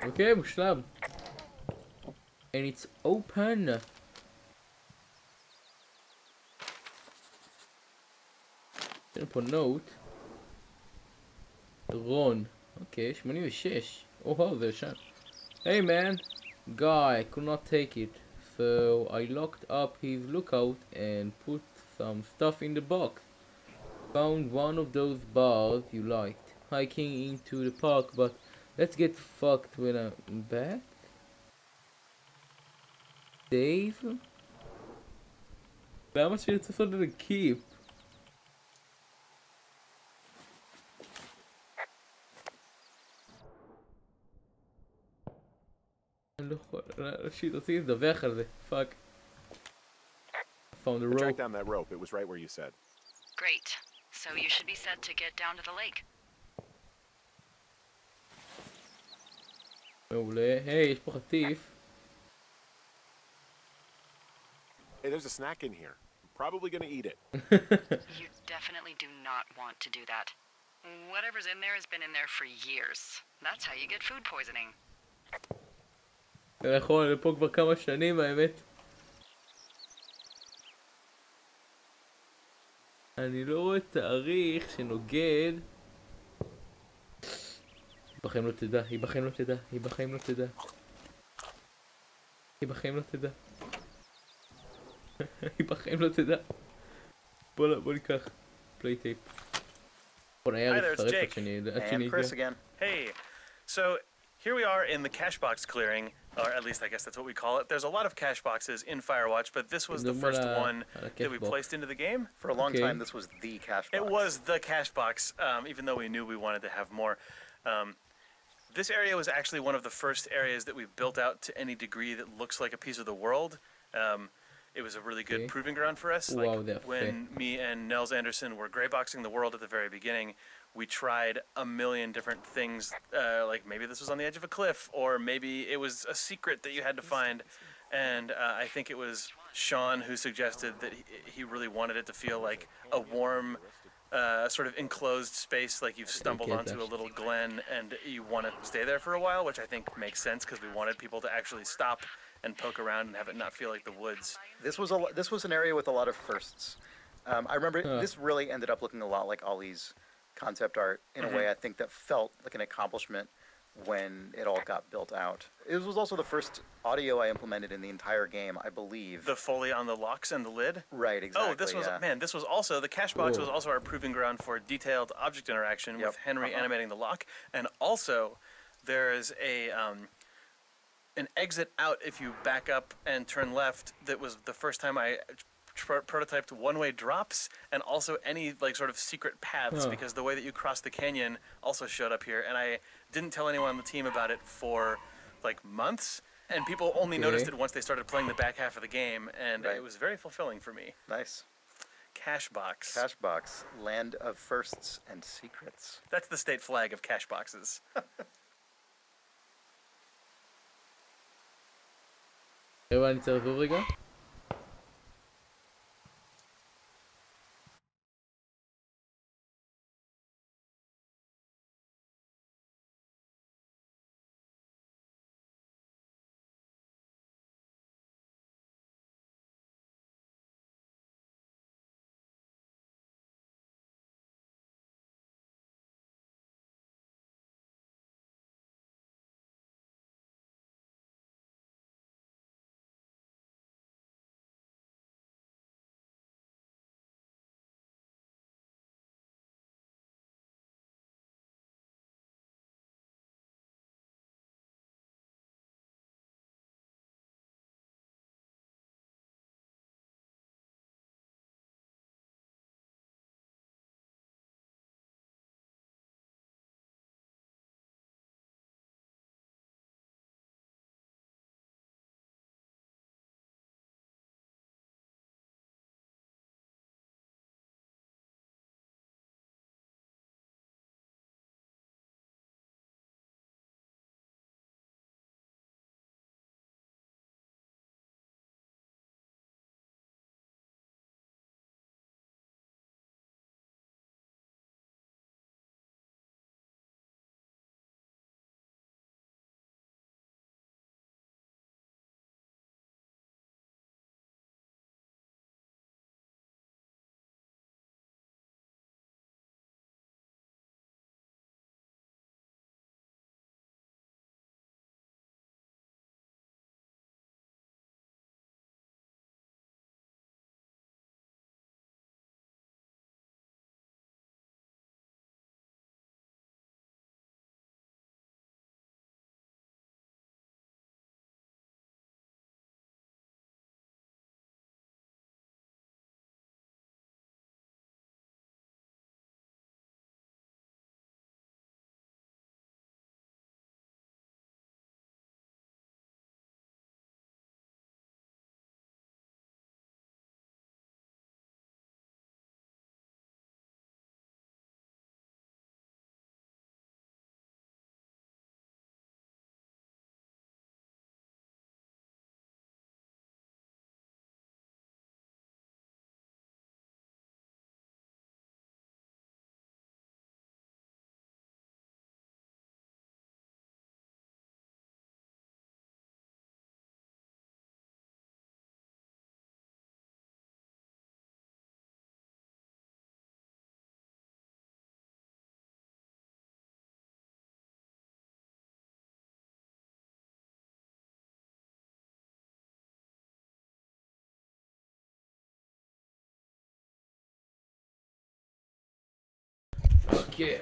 אוקיי, מושלם. And it's open. יש לנו פה נוט. רון. אוקיי, 86. Oh, זה ישן. Hey man, guy could not take it, so I locked up his lookout and put some stuff in the box. Found one of those bars you liked. Hiking into the park, but let's get fucked when I'm back. Dave? למה שאני צריך לעשות את קיפ? אני לא יכול, שיט, רציתי לדווח על זה, פאק. Found the rope. Track down that rope, it was right where you said. Great. So you should be set to get down to the lake. מעולה, היי, יש פה חטיף. Hey, there's a snack in here. I'm probably gonna eat it. You definitely do not want to do that. Whatever's in there has been in there for years. That's how you get food poisoning. נכון, אני פה כבר כמה שנים, האמת. אני לא רואה תאריך שנוגד. היא בחיים לא תדע, היא בחיים לא תדע, היא בחיים לא תדע. היא בחיים לא תדע. היא בחיים לא תדע. בוא ניקח פליי טייפ. Hi there, it's Jake. And Chris again. Hey, so here we are in the cash box clearing, or at least I guess that's what we call it. There's a lot of cash boxes in Firewatch, but this was the first one that we placed into the game. For a long time, this was the cash box. It was the cash box, even though we knew we wanted to have more. This area was actually one of the first areas that we built out to any degree that looks like a piece of the world. It was a really good proving ground for us. Like when me and Nels Anderson were grayboxing the world at the very beginning, we tried a million different things. Like maybe this was on the edge of a cliff, or maybe it was a secret that you had to find. And I think it was Sean who suggested that he really wanted it to feel like a warm, sort of enclosed space, like you've stumbled onto a little glen and you want to stay there for a while, which I think makes sense because we wanted people to actually stop and poke around and have it not feel like the woods. This was an area with a lot of firsts. I remember this really ended up looking a lot like Ollie's concept art in a way I think that felt like an accomplishment when it all got built out. It was also the first audio I implemented in the entire game, I believe. The Foley on the locks and the lid? Right, exactly. Oh, this was, man, this was also, the cash box was also our proving ground for detailed object interaction with Henry animating the lock. And also, there is an exit out if you back up and turn left. That was the first time I prototyped one-way drops and also any like sort of secret paths because the way that you cross the canyon also showed up here, and I didn't tell anyone on the team about it for like months, and people only noticed it once they started playing the back half of the game, and it was very fulfilling for me. Nice. Cash box. Cash box, land of firsts and secrets. That's the state flag of cash boxes. אני צריך רגע?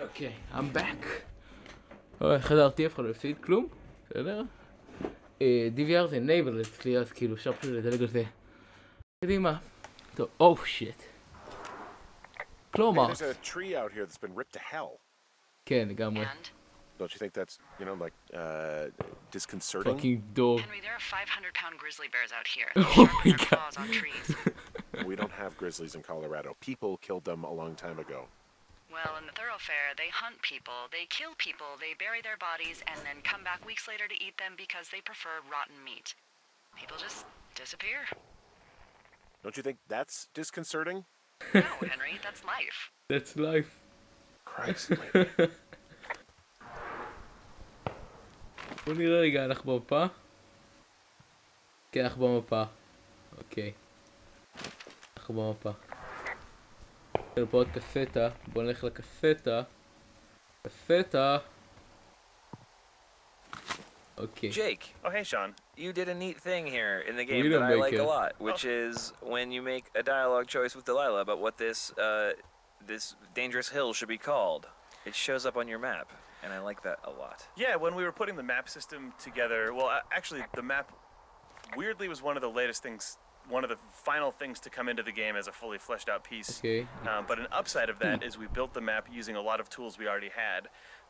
אוקיי, I'm back. חזרתי, אף אחד לא הפסיד כלום, בסדר? DVR זה enable אצלי, אז כאילו אפשר פשוט לדלג על זה. קדימה. טוב, שיט. כלומר. There's a tree out here that's been ripped to hell. כן, לגמרי. Don't you think that's, like, disconcerting? Fucking dog. Henry, there are 500-pound grizzly bears out here. Oh my Their claws on trees. We don't have grizzlies in Colorado. People killed them a long time ago. Well, in the thoroughfare, they hunt people, they kill people, they bury their bodies, and then come back weeks later to eat them because they prefer rotten meat. People just disappear. Don't you think that's disconcerting? No, Henry, that's life. That's life. Christ. בוא נראה רגע, אנחנו במפה? כן, אנחנו במפה. אוקיי. אנחנו במפה. יש פה עוד קסטה, בוא נלך לקסטה. קסטה. Okay. Jake. Oh, hey, Sean. You did a neat thing here in the game We that I didn't like make a it. lot, which is when you make a dialogue choice with Delilah about what this dangerous hill should be called. It shows up on your map, and I like that a lot. Yeah, when we were putting the map system together, well, actually, the map weirdly was one of the latest things, one of the final things to come into the game as a fully fleshed out piece. Okay. But an upside of that is we built the map using a lot of tools we already had.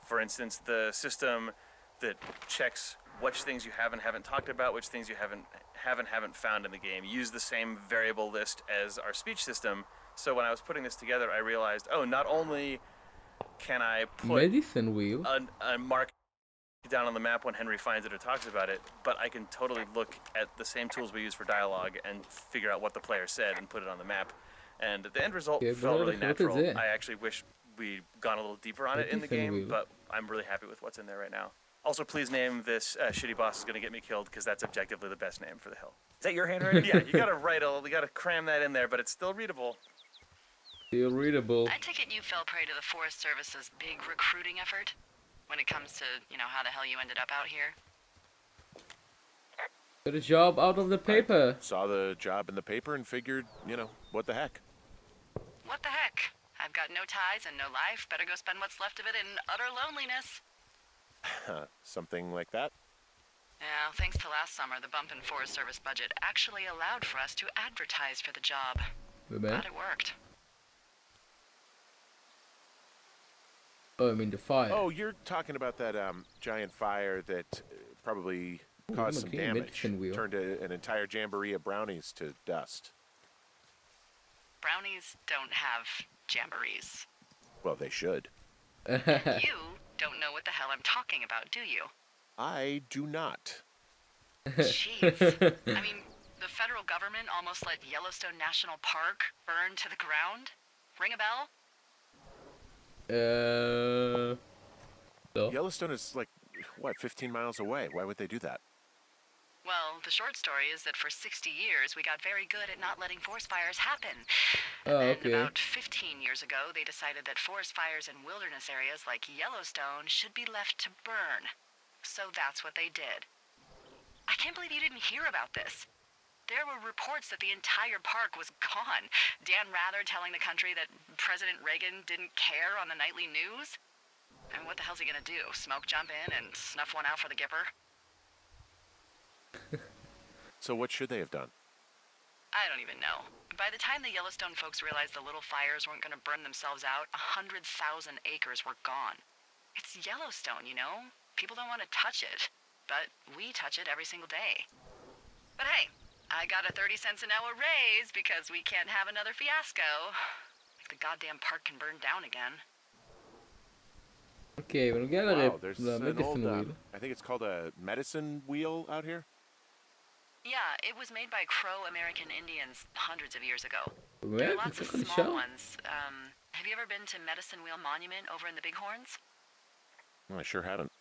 For instance, the system that checks which things you haven't talked about, which things you haven't found in the game. Use the same variable list as our speech system. So when I was putting this together, I realized, not only can I put medicine wheel a mark down on the map when Henry finds it or talks about it, but I can totally look at the same tools we use for dialogue and figure out what the player said and put it on the map. And the end result felt really natural. I actually wish we'd gone a little deeper on it in the game, but I'm really happy with what's in there right now. Also, please name this shitty boss is going to get me killed, because that's objectively the best name for the hill. Is that your handwriting? Yeah, you got to you got to cram that in there, but it's still readable. still readable. I take it you fell prey to the Forest Service's big recruiting effort when it comes to, how the hell you ended up out here. Got a job out of the paper. Saw the job in the paper and figured, what the heck? What the heck? I've got no ties and no life. Better go spend what's left of it in utter loneliness. Something like that? Yeah, thanks to last summer, the bump in Forest Service budget actually allowed for us to advertise for the job. Glad it worked. Oh, I mean the fire. Oh, you're talking about that giant fire that probably caused some damage. Turned an entire jamboree of brownies to dust. Brownies don't have jamborees. Well, they should. You don't know what the hell I'm talking about, do you? I do not. Jeez. I mean, the federal government almost let Yellowstone National Park burn to the ground? Ring a bell? No. Yellowstone is 15 miles away. Why would they do that? Well, the short story is that for 60 years, we got very good at not letting forest fires happen. And about 15 years ago, they decided that forest fires in wilderness areas like Yellowstone should be left to burn. So that's what they did. I can't believe you didn't hear about this. There were reports that the entire park was gone. Dan Rather telling the country that President Reagan didn't care on the nightly news. I mean, what the hell's he gonna do? Smoke jump in and snuff one out for the Gipper? So what should they have done? I don't even know. By the time the Yellowstone folks realized the little fires weren't going to burn themselves out, 100,000 acres were gone. It's Yellowstone, People don't want to touch it. But we touch it every single day. But hey, I got a 30 cents an hour raise because we can't have another fiasco. Like the goddamn park can burn down again. Okay, בנוגע למדיסין wheel. I think it's called a medicine wheel out here. Yeah, it was made by Crow American Indians hundreds of years ago. Well, there are lots of small ones. Have you ever been to Medicine Wheel Monument over in the Bighorns? No, I sure haven't.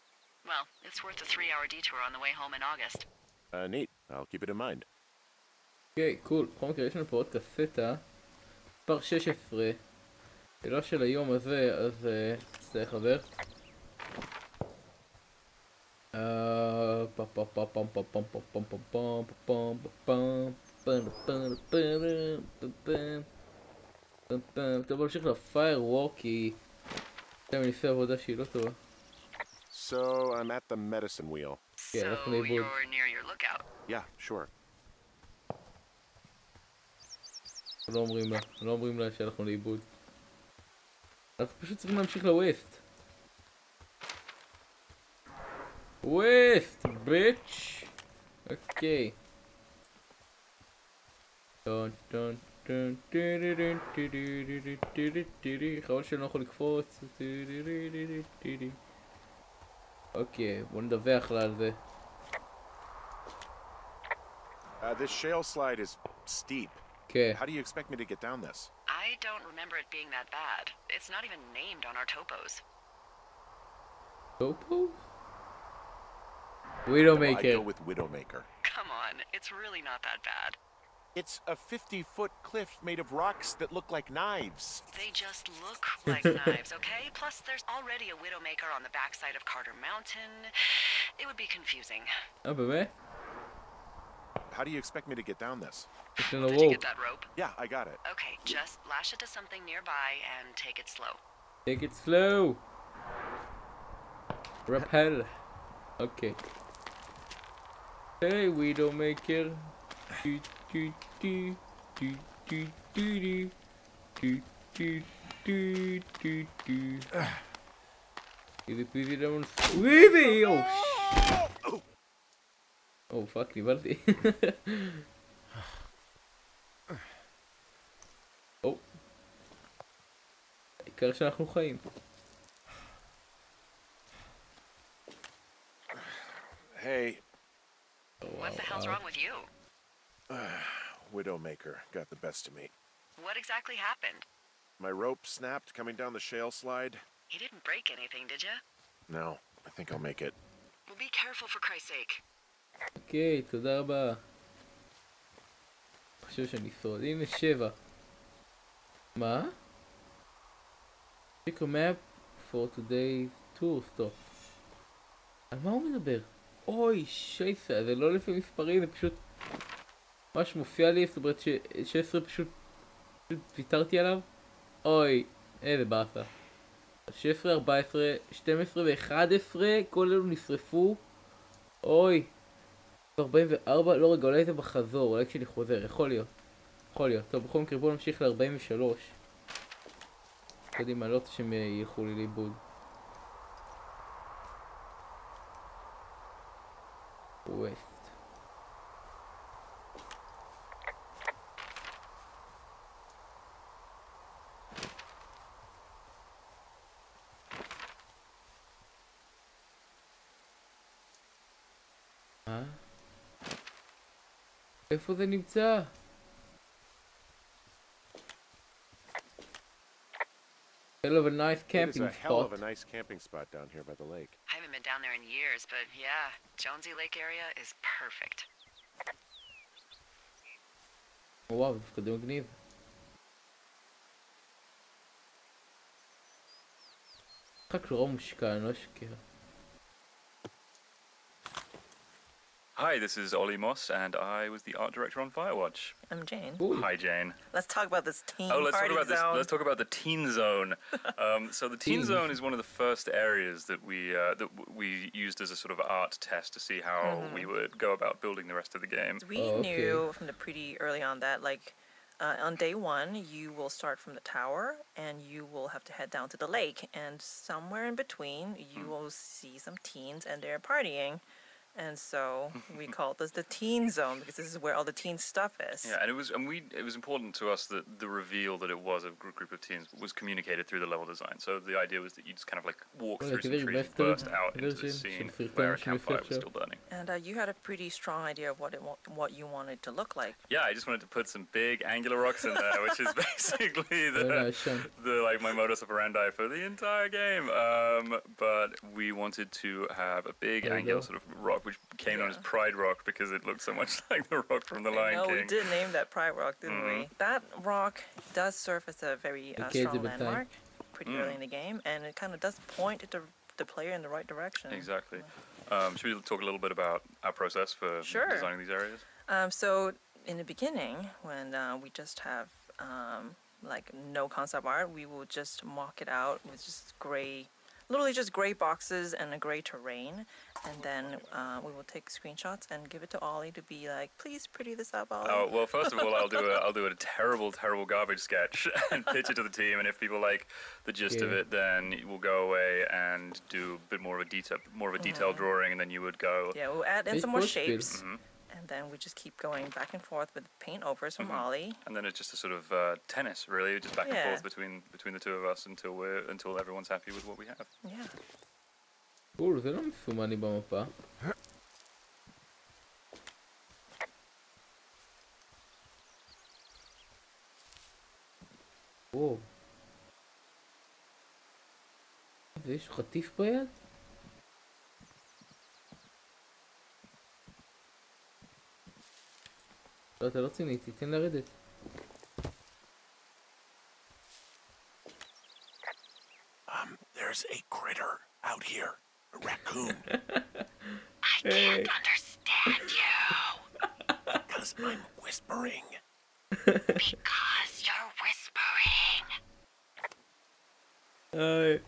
Well, it's worth a 3-hour detour on the way home in August. Neat. I'll keep it in mind. אוקיי, קול. בכל מקרה יש לנו פה עוד קסטה. מספר 16. שאלה של היום הזה, אז נצטרך חבר. טוב, נמשיך לפיירוואצ' כי אני עושה עבודה שהיא לא טובה. So I'm at the medicine wheel. So you're near your lookout. Yeah, sure. לא אומרים לה שהלכנו לאיבוד. אנחנו פשוט צריכים להמשיך לווסט. ווסט, ביץ'. אוקיי. טון. חבל שאני לא יכול לקפוץ. אוקיי, בוא נדווח לה על זה. This shale slide is steep. Okay. How do you expect me to get down this? I don't remember it being that bad. It's not even named on our topos. Topos? Widowmaker. I go with Widowmaker. Come on, it's really not that bad. It's a 50-foot cliff made of rocks that look like knives. They just look like knives, okay? Plus, there's already a Widowmaker on the backside of Carter Mountain. It would be confusing. Oh, באמת? How do you expect me to get down this? Did you get that rope? Yeah, I got it. Okay, just lash it to something nearby and take it slow. Take it slow. Rappel. Okay. Hey, Widowmaker. Easy peasy lemon squeezy! Oh shit! Oh fuck, ניבלתי. Oh. העיקר שאנחנו חיים. Hey. What the hell's wrong with you? Widowmaker got the best of me. What exactly happened? My rope snapped coming down the shale slide. You didn't break anything, did you? No, I think I'll make it. Well, be careful for Christ's sake. אוקיי, תודה רבה. אני חושב שאני שרוד. הנה 7. מה? Pick a map for today's tour stop. על מה הוא מדבר? אוי, שייסה, זה לא לפי מספרים, זה פשוט... מה שמופיע לי, זאת אומרת ש-16 פשוט ויתרתי עליו. אוי, איזה באסה. 16, 14, 12 ו-11, כל אלו נשרפו. אוי. 44, לא רגע, אולי זה בחזור, אולי כשאני חוזר, יכול להיות. טוב, בכל מקרה בואו נמשיך ל-43. קדימה, לא רוצה שהם ילכו לי לאיבוד. ווסט. איפה זה נמצא? Hell of a nice camping spot. It is a hell of a nice camping spot down here by the lake. I haven't been down there in years, but yeah, Jonesy Lake area is perfect. וואו, זה דווקא די מגניב. משחק נורא מושקע, אני לא אשקר. Hi, this is Ollie Moss, and I was the art director on Firewatch. I'm Jane. Ooh. Hi, Jane. Let's talk about this teen let's party talk about zone. Let's talk about the teen zone. So the teen zone is one of the first areas that we used as a sort of art test to see how we would go about building the rest of the game. We knew from the pretty early on that, like, on day 1, you will start from the tower, and you will have to head down to the lake, and somewhere in between, you will see some teens, and they're partying. And so we call this the teen zone because this is where all the teen stuff is. Yeah, and it was important to us that the reveal that it was a group of teens was communicated through the level design. So the idea was that you just kind of like walk through some trees and burst out into the scene where a campfire was still burning. And you had a pretty strong idea of what you wanted to look like. Yeah, I just wanted to put some big angular rocks in there, which is basically the like my modus operandi for the entire game. But we wanted to have a big angular sort of rock, which came known as Pride Rock because it looked so much like the rock from the Lion King. We did name that Pride Rock, didn't we? That rock does serve as a very strong landmark pretty early in the game, and it kind of does point the player in the right direction. Exactly. Should we talk a little bit about our process for designing these areas? So in the beginning, when we just have like no concept art. We will just mock it out with just gray, literally just gray boxes and a gray terrain, and then we will take screenshots and give it to Ollie to be like, please pretty this up, Ollie. Oh well, first of all, I'll do a terrible garbage sketch and pitch it to the team, and if people like the gist of it, then we'll go away and do a bit more of a detailed drawing, and then you would go. Yeah, we'll add in some more shapes. And then we just keep going back and forth with paint overs from Ollie. And then it's just a sort of tennis, really, just back and forth between the two of us until everyone's happy with what we have. Yeah. Cool, זה לא מסומן לי במפה. וואו. ויש חטיף ביד? לא, אתה לא ציני, תיתן לרדת. There's a critter out here. A raccoon. I can't understand you. Because I'm whispering. Because you're whispering. איי.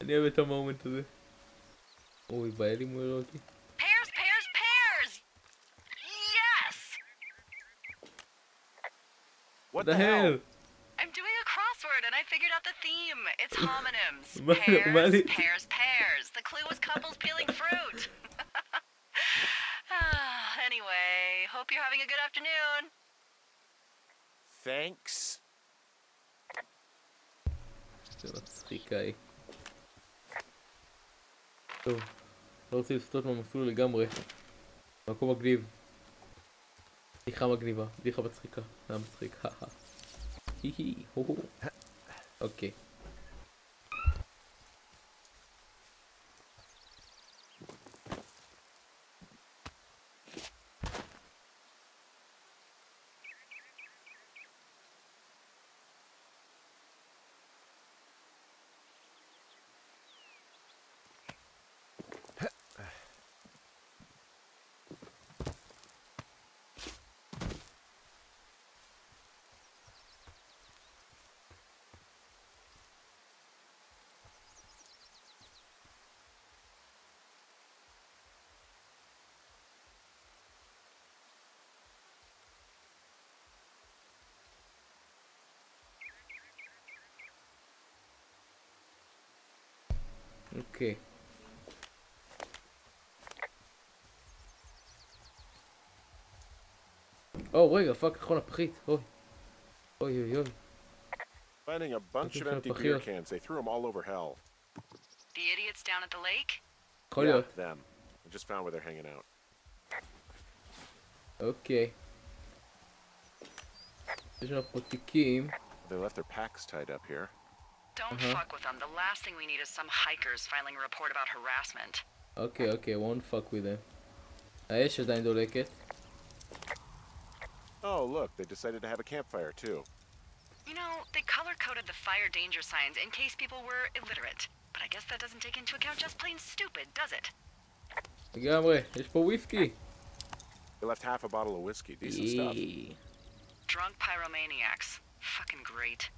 אני אוהב את המומנט הזה. אוי, בעיה לי מול אותי. Pairs, pairs, pairs! Yes! What the hell? I'm doing a crossword and I figured out the theme. It's homonyms. Mali. Pairs, pairs. The clue was couples peeling fruit. Anyway, hope you're having a good afternoon. Thanks. זה מצחיקה היא. טוב, לא רוצה לסטות מהמסלול לגמרי. מקום מגניב. בדיחה מגניבה, בדיחה מצחיקה. זה מצחיק, היהי, הו. אוקיי. אוקיי. או, רגע, פאק, נכון הפחית. אוי. אוי אוי אוי. Finding a bunch of empty beer cans. They threw them all over hell. The idiots down at the lake? יכול להיות. Them. I just found where they're hanging out. אוקיי. יש לנו הוותיקים. They left their packs tied up here. Don't fuck with them. The last thing we need is some hikers filing a report about harassment. אוקיי, אוקיי, won't fuck with them. האש עדיין דולקת. Oh, look, they decided to have a campfire too. You know, they color-coded the fire danger signs in case people were illiterate. But I guess that doesn't take into account just plain stupid, does it? לגמרי, יש פה וויסקי. They left half a bottle of whiskey. Decent stuff. Drunk pyromaniacs. Fucking great.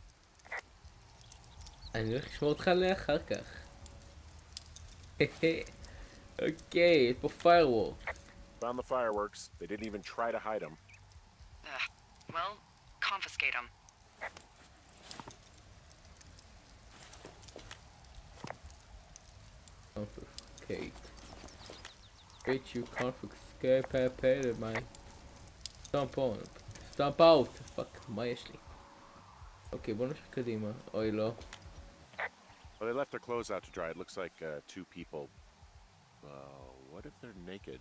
אני הולך לשמור אותך לאחר כך. אוקיי, יש פה Firewatch. Found the fireworks. They didn't even try to hide them. Well, confiscate them. Confiscate. Wait, you confiscate my... Stomp on. Stomp out! פאק, מה יש לי? אוקיי, בוא נמשיך קדימה. אוי, לא. Well, they left their clothes out to dry. It looks like two people. What if they're naked?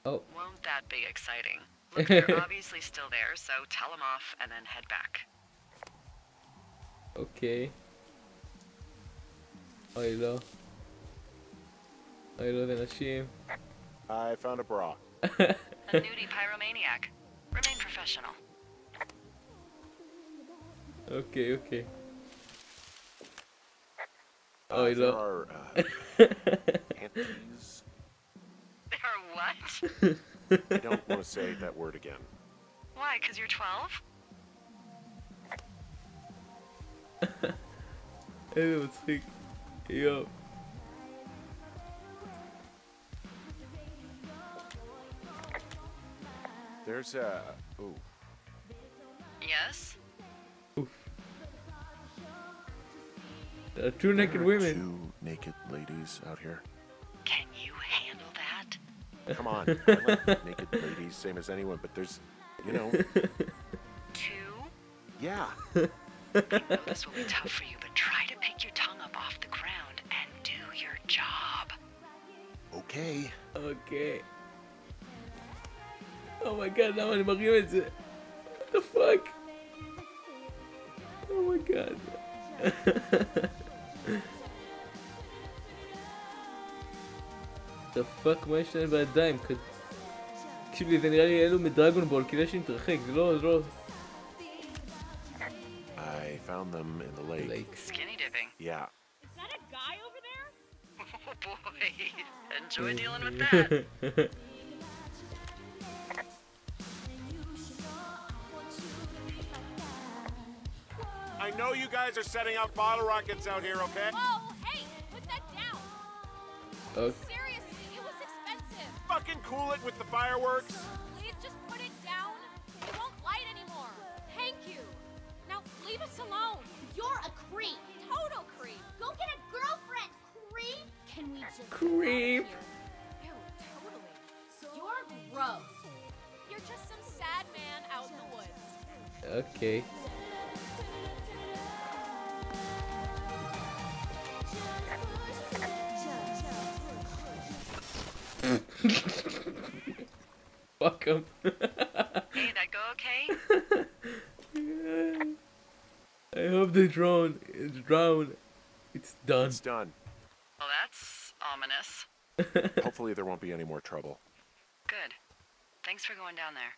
Oh. Won't that be exciting? Look, they're obviously still there, so tell them off and then head back. אוקיי. אוי, לא. אוי, לא, זה נשים. I found a bra. A nudie pyromaniac. Remain professional. אוקיי, אוקיי. אוי, There לא. are panties. There are what? I don't want to say that word again. Why, because you're 12? איזה מצחיק. יואו. There's a... Ooh. Yes? There are two naked women. Two naked ladies out here. Can you handle that? Come on. I like naked ladies, same as anyone, but there's, you know... Two? Yeah. I know this will be tough for you, but try to pick your tongue up off the ground and do your job. Okay. Okay. Oh my god, למה אני מרים את זה? What the fuck? Oh my god. the fuck, מה יש להם בידיים? תקשיבי, זה נראה לי אלו מדרגון בול, כדאי שנתרחק, זה לא... I found them in the lake. Skinny dipping. Yeah. Is that a guy over there? Oh boy, enjoy dealing with that. I know you guys are setting out bottle rockets out here, okay? Whoa, hey, put that down. Okay. Seriously, it was expensive. Fucking cool it with the fireworks. Please just put it down. It won't light anymore. Thank you. Now leave us alone. You're a creep. Total creep. Go get a girlfriend, creep. Can we just... Creep. Ew, totally. You're gross. You're just some sad man out in the woods. Okay. Fuck him. Hey, that go okay? I hope they drown. It's done. It's done. Well, that's ominous. Hopefully there won't be any more trouble. Good. Thanks for going down there.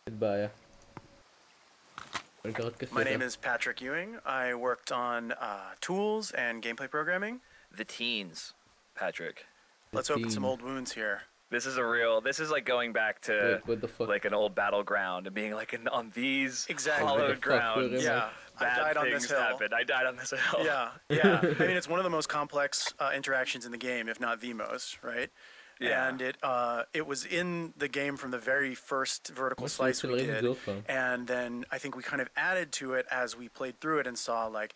Goodbye. My name is Patrick Ewing. I worked on tools and gameplay programming. The teens, Patrick. Let's open some old wounds here. This is like going back to like an old battleground and being like on these hollowed grounds. Yeah, I died on this hill. I died on this hill. Yeah, yeah. I mean, it's one of the most complex interactions in the game, if not the most, right? Yeah. And it was in the game from the very first vertical slice we did, and then I think we kind of added to it as we played through it and saw like,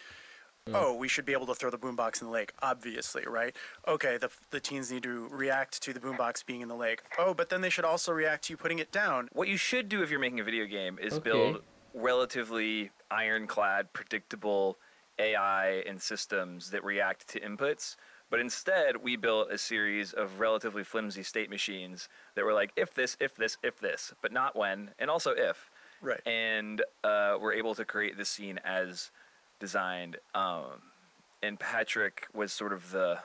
oh, we should be able to throw the boombox in the lake, obviously, right? Okay, the teens need to react to the boombox being in the lake. Oh, but then they should also react to you putting it down. What you should do if you're making a video game is build relatively ironclad, predictable AI and systems that react to inputs. But instead, we built a series of relatively flimsy state machines that were like, if this, but not when, and also if. Right. And we're able to create this scene as designed. And Patrick was sort of the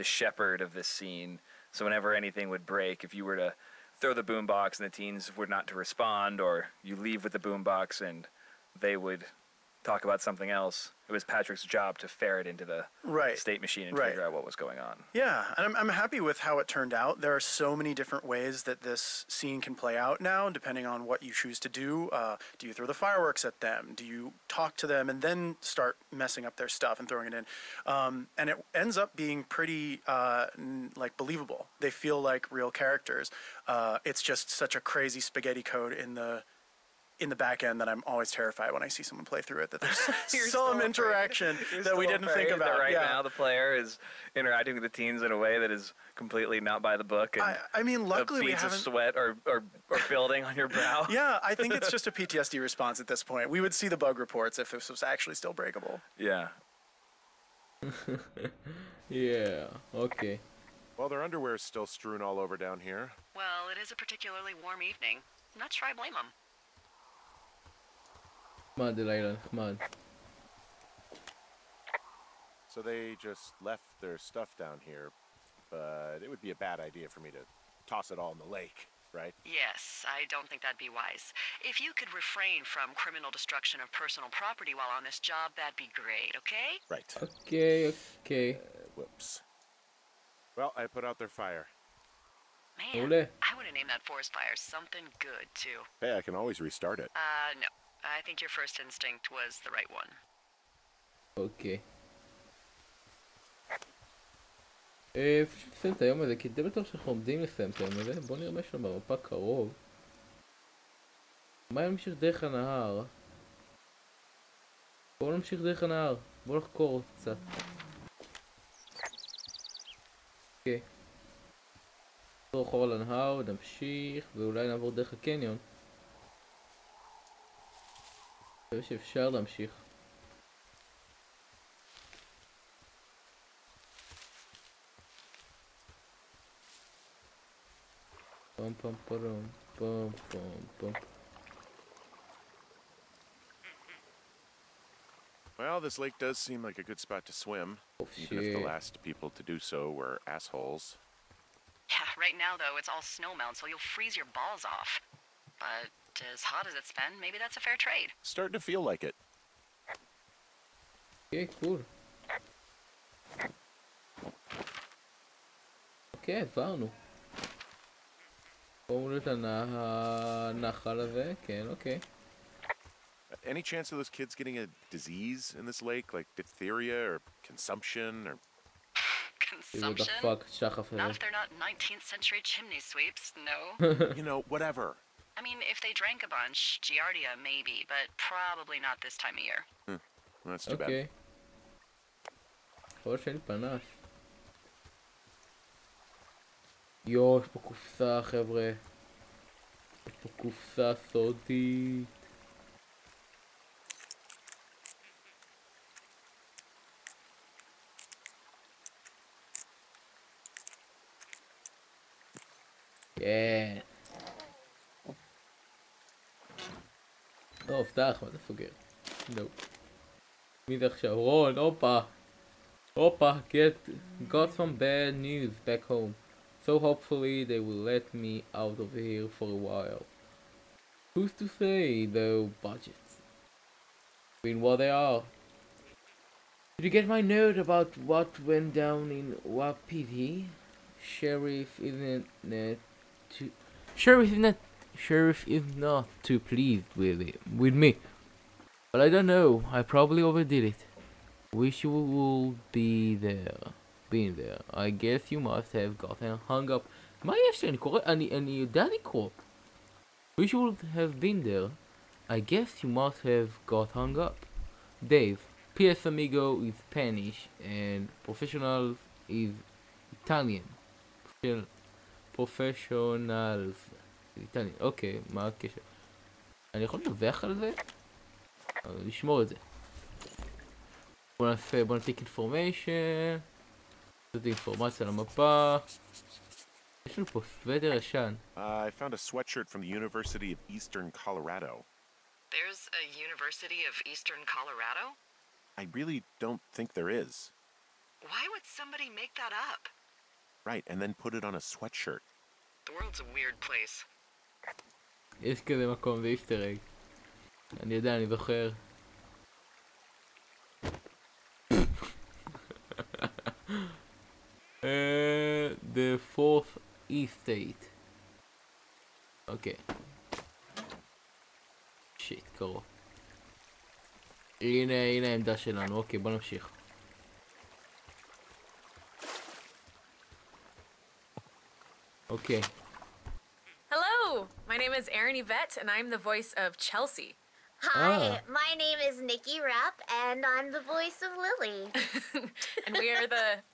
shepherd of this scene. So whenever anything would break, if you were to throw the boombox and the teens were not to respond, or you leave with the boombox and they would talk about something else, it was Patrick's job to ferret into the state machine and figure out what was going on. Yeah, and I'm happy with how it turned out. There are so many different ways that this scene can play out now, depending on what you choose to do. Do you throw the fireworks at them? Do you talk to them and then start messing up their stuff and throwing it in? And it ends up being pretty like believable. They feel like real characters. It's just such a crazy spaghetti code in the back end that I'm always terrified when I see someone play through it, that there's some interaction that we didn't think about. Right now the player is interacting with the teens in a way that is completely not by the book. And I mean, luckily we haven't... beads of sweat are building on your brow. Yeah, I think it's just a PTSD response at this point. We would see the bug reports if this was actually still breakable. Yeah. Yeah, okay. Well, their underwear is still strewn all over down here. Well, it is a particularly warm evening. I'm not sure I blame them. So they just left their stuff down here, but it would be a bad idea for me to toss it all in the lake, right? Yes, I don't think that'd be wise. If you could refrain from criminal destruction of personal property while on this job, that'd be great, okay? Right. Okay. Whoops. Well, I put out their fire. Man, I would have named that forest fire something good, too. Hey, I can always restart it. No. I think your first instinct was the right one. אוקיי. פשוט נסיים את היום הזה, כי די בטוח שאנחנו עומדים לסיים את היום הזה. בואו נראה מה יש לנו במפה קרוב. מה נמשיך דרך הנהר? בואו נמשיך דרך הנהר. בואו נחקור קצת. אוקיי. נחזור אחורה לנהר, נמשיך, ואולי נעבור דרך הקניון. אני חושב שאפשר להמשיך. פום פום פום פום פום פום. Well, this lake does seem like a good spot to swim, even if the last people to do so were assholes. Yeah, right now though, it's all snowmelt, so you'll freeze your balls off. But as hot as it's been, maybe that's a fair trade. Starting to feel like it. Okay, cool. Okay, עברנו. בואו נראה את הנחל הזה, כן, אוקיי. Any chance of those kids getting a disease in this lake, like diphtheria or consumption or... Consumption? Not if they're not 19th century chimney sweeps, no. You know, whatever. I mean, if they drank a bunch, giardia maybe, but probably not this time of year. Well, that's too bad. Okay. יכול שאין פנס. יו, יש פה קופסה חבר'ה. יש פה קופסה סודית. כן. לא, פתח, מה אתה סוגר? לא. מי זה עכשיו? רון, הופה. הופה, got some bad news back home. So hopefully they will let me out of here for a while. Who's to say, though, budgets? Being what they are. Did you get my note about what went down in Wapiti? Sheriff isn't not too pleased with me. But I don't know, I probably overdid it. Wish you would been there. I guess you must have gotten hung up. מה יש לי? אני יודע לקרוא. Wish you would have been there. I guess you must have got hung up. Dave, PS Amigo is Spanish and professional is Italian. Professionals. איטליה. אוקיי, מה הקשר? אני יכול לדווח על זה? לשמור את זה. בוא נתיק אינפורמיישן. זאת אינפורמציה על המפה. יש לנו פה סוודר ישן. I found a sweatshirt from the University of Eastern Colorado. There's a University of Eastern Colorado? I really don't think there is. Why would somebody make that up? Right, and then put it on a sweatshirt. The world's a weird place. יש כזה מקום, זה איסטר אג. אני יודע, אני זוכר. The fourth estate. אוקיי. שיט, קרוב. הנה העמדה שלנו, אוקיי, בוא נמשיך. אוקיי. Hello, my name is Erin Yvette, and I'm the voice of Chelsea. Hi, my name is Nikki Rapp, and I'm the voice of Lily. And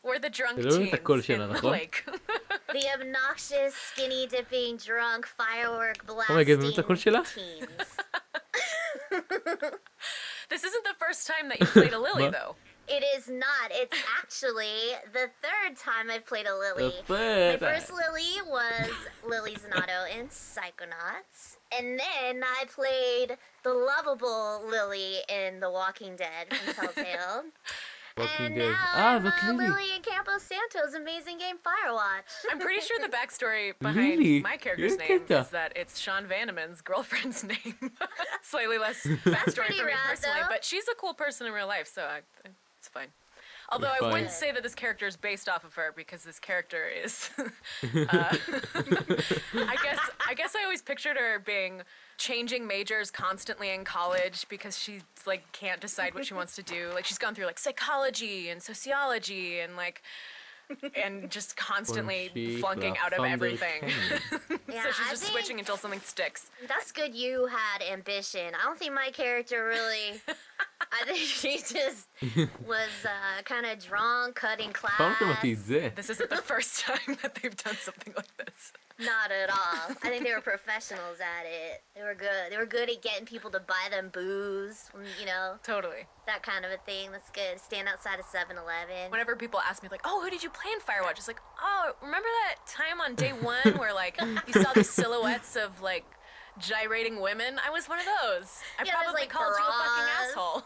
we're the drunk teens in the lake. The obnoxious, skinny dipping, drunk, firework blasting teens. This isn't the first time that you played a Lily, though. It is not. It's actually the third time I've played a Lily. My first Lily was Lily Zanotto in Psychonauts. And then I played the lovable Lily in The Walking Dead from Telltale. And now I'm Lily in Campo Santo's amazing game Firewatch. I'm pretty sure the backstory behind my character's name is that it's Sean Vanneman's girlfriend's name. Slightly less backstory for me personally, but she's a cool person in real life, so it's fine. Although I wouldn't say that this character is based off of her, because this character is. I guess I always pictured her being changing majors constantly in college because she like can't decide what she wants to do. Like she's gone through like psychology and sociology and like. And just constantly flunking out of everything. So she's just switching until something sticks. That's good you had ambition. I don't think my character really... I think she just was kind of drunk, cutting class. This isn't the first time that they've done something like this. Not at all. I think they were professionals at it. They were good. They were good at getting people to buy them booze, you know. Totally. That kind of a thing. That's good. Stand outside of 7-Eleven. Whenever people ask me, like, oh, who did you play in Firewatch? It's like, oh, remember that time on day one where, like, you saw these silhouettes of, like, gyrating women? I was one of those. I probably like called you a fucking asshole.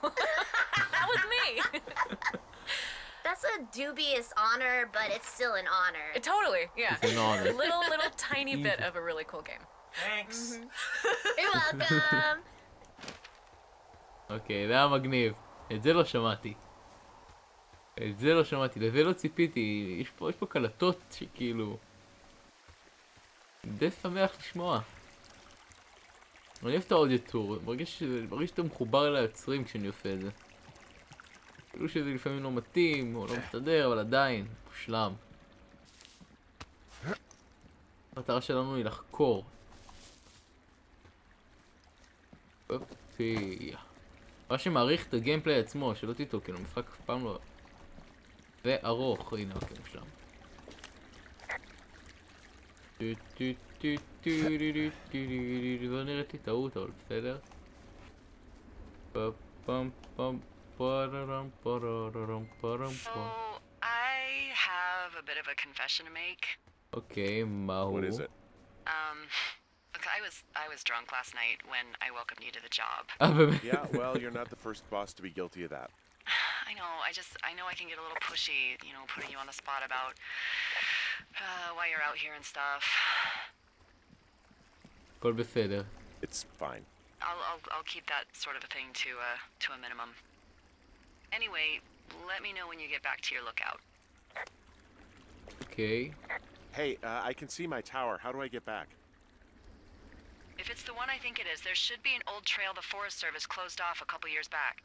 That was me. That's a dubious honor, but it's still an honor. Totally, yeah. It's an honor. Little tiny bit of a really cool game. Thanks. You're welcome. אוקיי, זה היה מגניב. את זה לא שמעתי. לזה לא ציפיתי. יש פה קלטות שכאילו... די שמח לשמוע. אני אוהב את האודיוטור. מרגיש שאתה מחובר ליוצרים כשאני עושה את זה. כאילו שזה לפעמים לא מתאים, או לא מסתדר, אבל עדיין, מושלם. המטרה שלנו היא לחקור. אופי. מה שמעריך את הגיימפליי עצמו, שלא תיתו, כאילו, המשחק אף פעם לא... וארוך, הנה, אוקיי, מושלם. לא נראיתי טעות, אבל בסדר. פם פם. So, I have a bit of a confession to make. Okay, Mahu. What is it? Look, I was drunk last night when I welcomed you to the job. Yeah, well, you're not the first boss to be guilty of that. I know, I know I can get a little pushy, you know, putting you on the spot about why you're out here and stuff. הכל בסדר. It's fine. I'll keep that sort of a thing to a minimum. Anyway, let me know when you get back to your lookout. Okay. Hey, I can see my tower. How do I get back? If it's the one I think it is, there should be an old trail the Forest Service closed off a couple years back.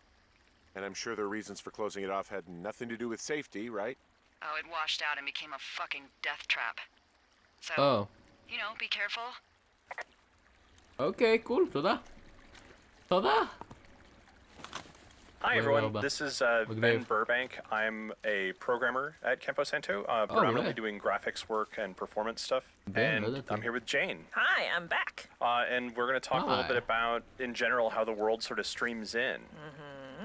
And I'm sure their reasons for closing it off had nothing to do with safety, right? Oh, it washed out and became a fucking death trap. So, you know, be careful. Okay, cool. תודה. Hi everyone, this is Ben Burbank. I'm a programmer at Campo Santo, predominantly doing graphics work and performance stuff. And I'm here with Jane. Hi, I'm back. And we're going to talk a little bit about, in general, how the world sort of streams in.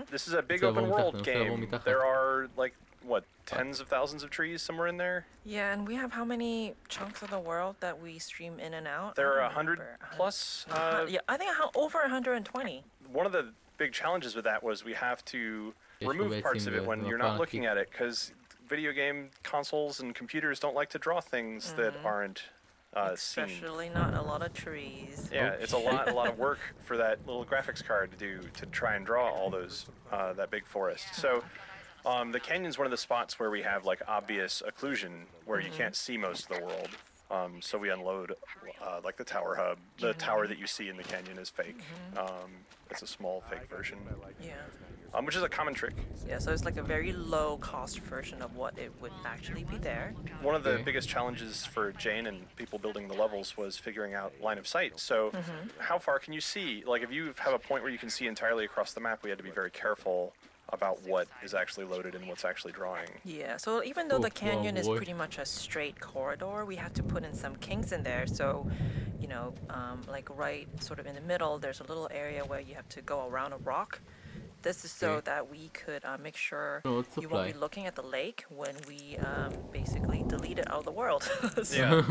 This is a big open world game. There are, like, what, tens of thousands of trees somewhere in there? Yeah, and we have how many chunks of the world that we stream in and out? There are 100 plus. Yeah, I think over 120. One of the big challenges with that was we have to remove parts of it when you're not looking at it, because video game consoles and computers don't like to draw things that aren't Especially not a lot of trees. Yeah, it's a lot of work for that little graphics card to do to try and draw all those that big forest. So the canyon's one of the spots where we have like obvious occlusion where you can't see most of the world. So we unload like the tower hub. The tower that you see in the canyon is fake. It's a small fake version. Yeah. Which is a common trick. Yeah, so it's like a very low cost version of what it would actually be there. One of the biggest challenges for Jane and people building the levels was figuring out line of sight. So how far can you see? Like if you have a point where you can see entirely across the map, we had to be very careful about what is actually loaded and what's actually drawing. Yeah, so even though the canyon is pretty much a straight corridor, we had to put in some kinks in there. So, you know, like right sort of in the middle, there's a little area where you have to go around a rock. This is so that we could make sure you won't be looking at the lake when we basically delete it out of the world. Yeah.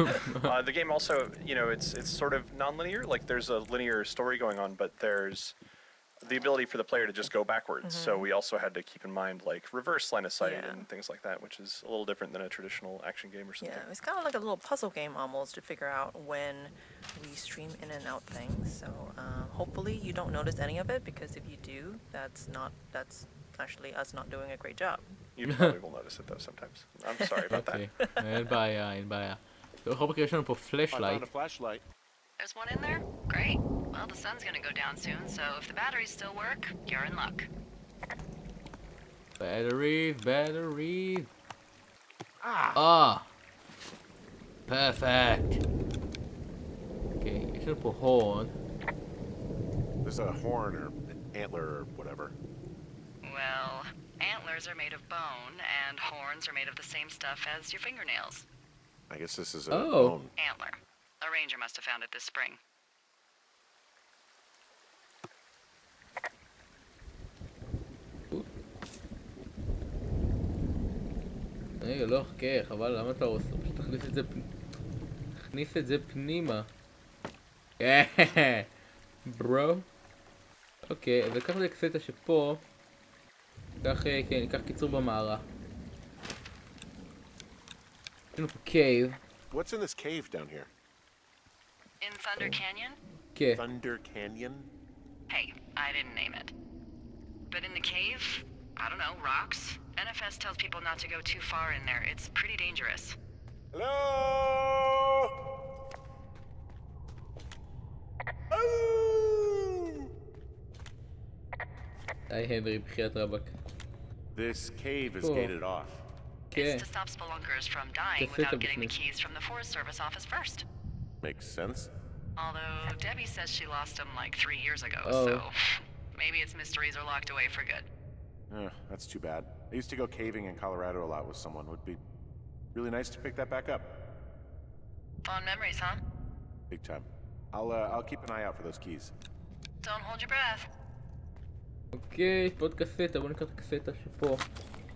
The game also, you know, it's sort of non-linear. Like there's a linear story going on, but there's the ability for the player to just go backwards. So we also had to keep in mind like reverse line of sight and things like that, which is a little different than a traditional action game or something. Yeah, it's kind of like a little puzzle game almost to figure out when we stream in and out things. So hopefully you don't notice any of it, because if you do, that's actually us not doing a great job. You probably will notice it though sometimes. I'm sorry about that. אין בעיה, אין בעיה. בכל מקרה יש לנו פה פלאשלייט. There's one in there? Great. Well, the sun's gonna go down soon, so if the batteries still work, you're in luck. Batteries. Perfect. Okay, יש לנו פה horn. There's a horn or an antler or whatever. Well, antlers are made of bone, and horns are made of the same stuff as your fingernails. I guess this is a bone. Antler. A ranger must have found it this spring. רגע, לא, חכה, חבל, למה אתה עושה? פשוט תכניס את זה פנימה. ברו. אוקיי, אז לקחת את הקסטה שפה. ניקח קיצור במערה. יש לנו פה קייב. What's in this cave down here? In Thunder Canyon? Okay. Thunder Canyon? Hey, I didn't name it. But in the cave, I don't know, rocks? NFS tells people not to go too far in there. It's pretty dangerous. Hello? Hi, Henry, بخير ربك. This cave is gated off. It's to stop spelunkers from dying without getting the keys from the Forest Service office first. Makes sense. Although Debbie says she lost them like 3 years ago, so maybe its mysteries are locked away for good. That's too bad. I used to go caving in Colorado a lot with someone. Would be really nice to pick that back up. Fond memories, huh? Big time. I'll keep an eye out for those keys. Don't hold your breath. Okay, פה עוד קסטה, בוא נקרא את הקסטה שפה.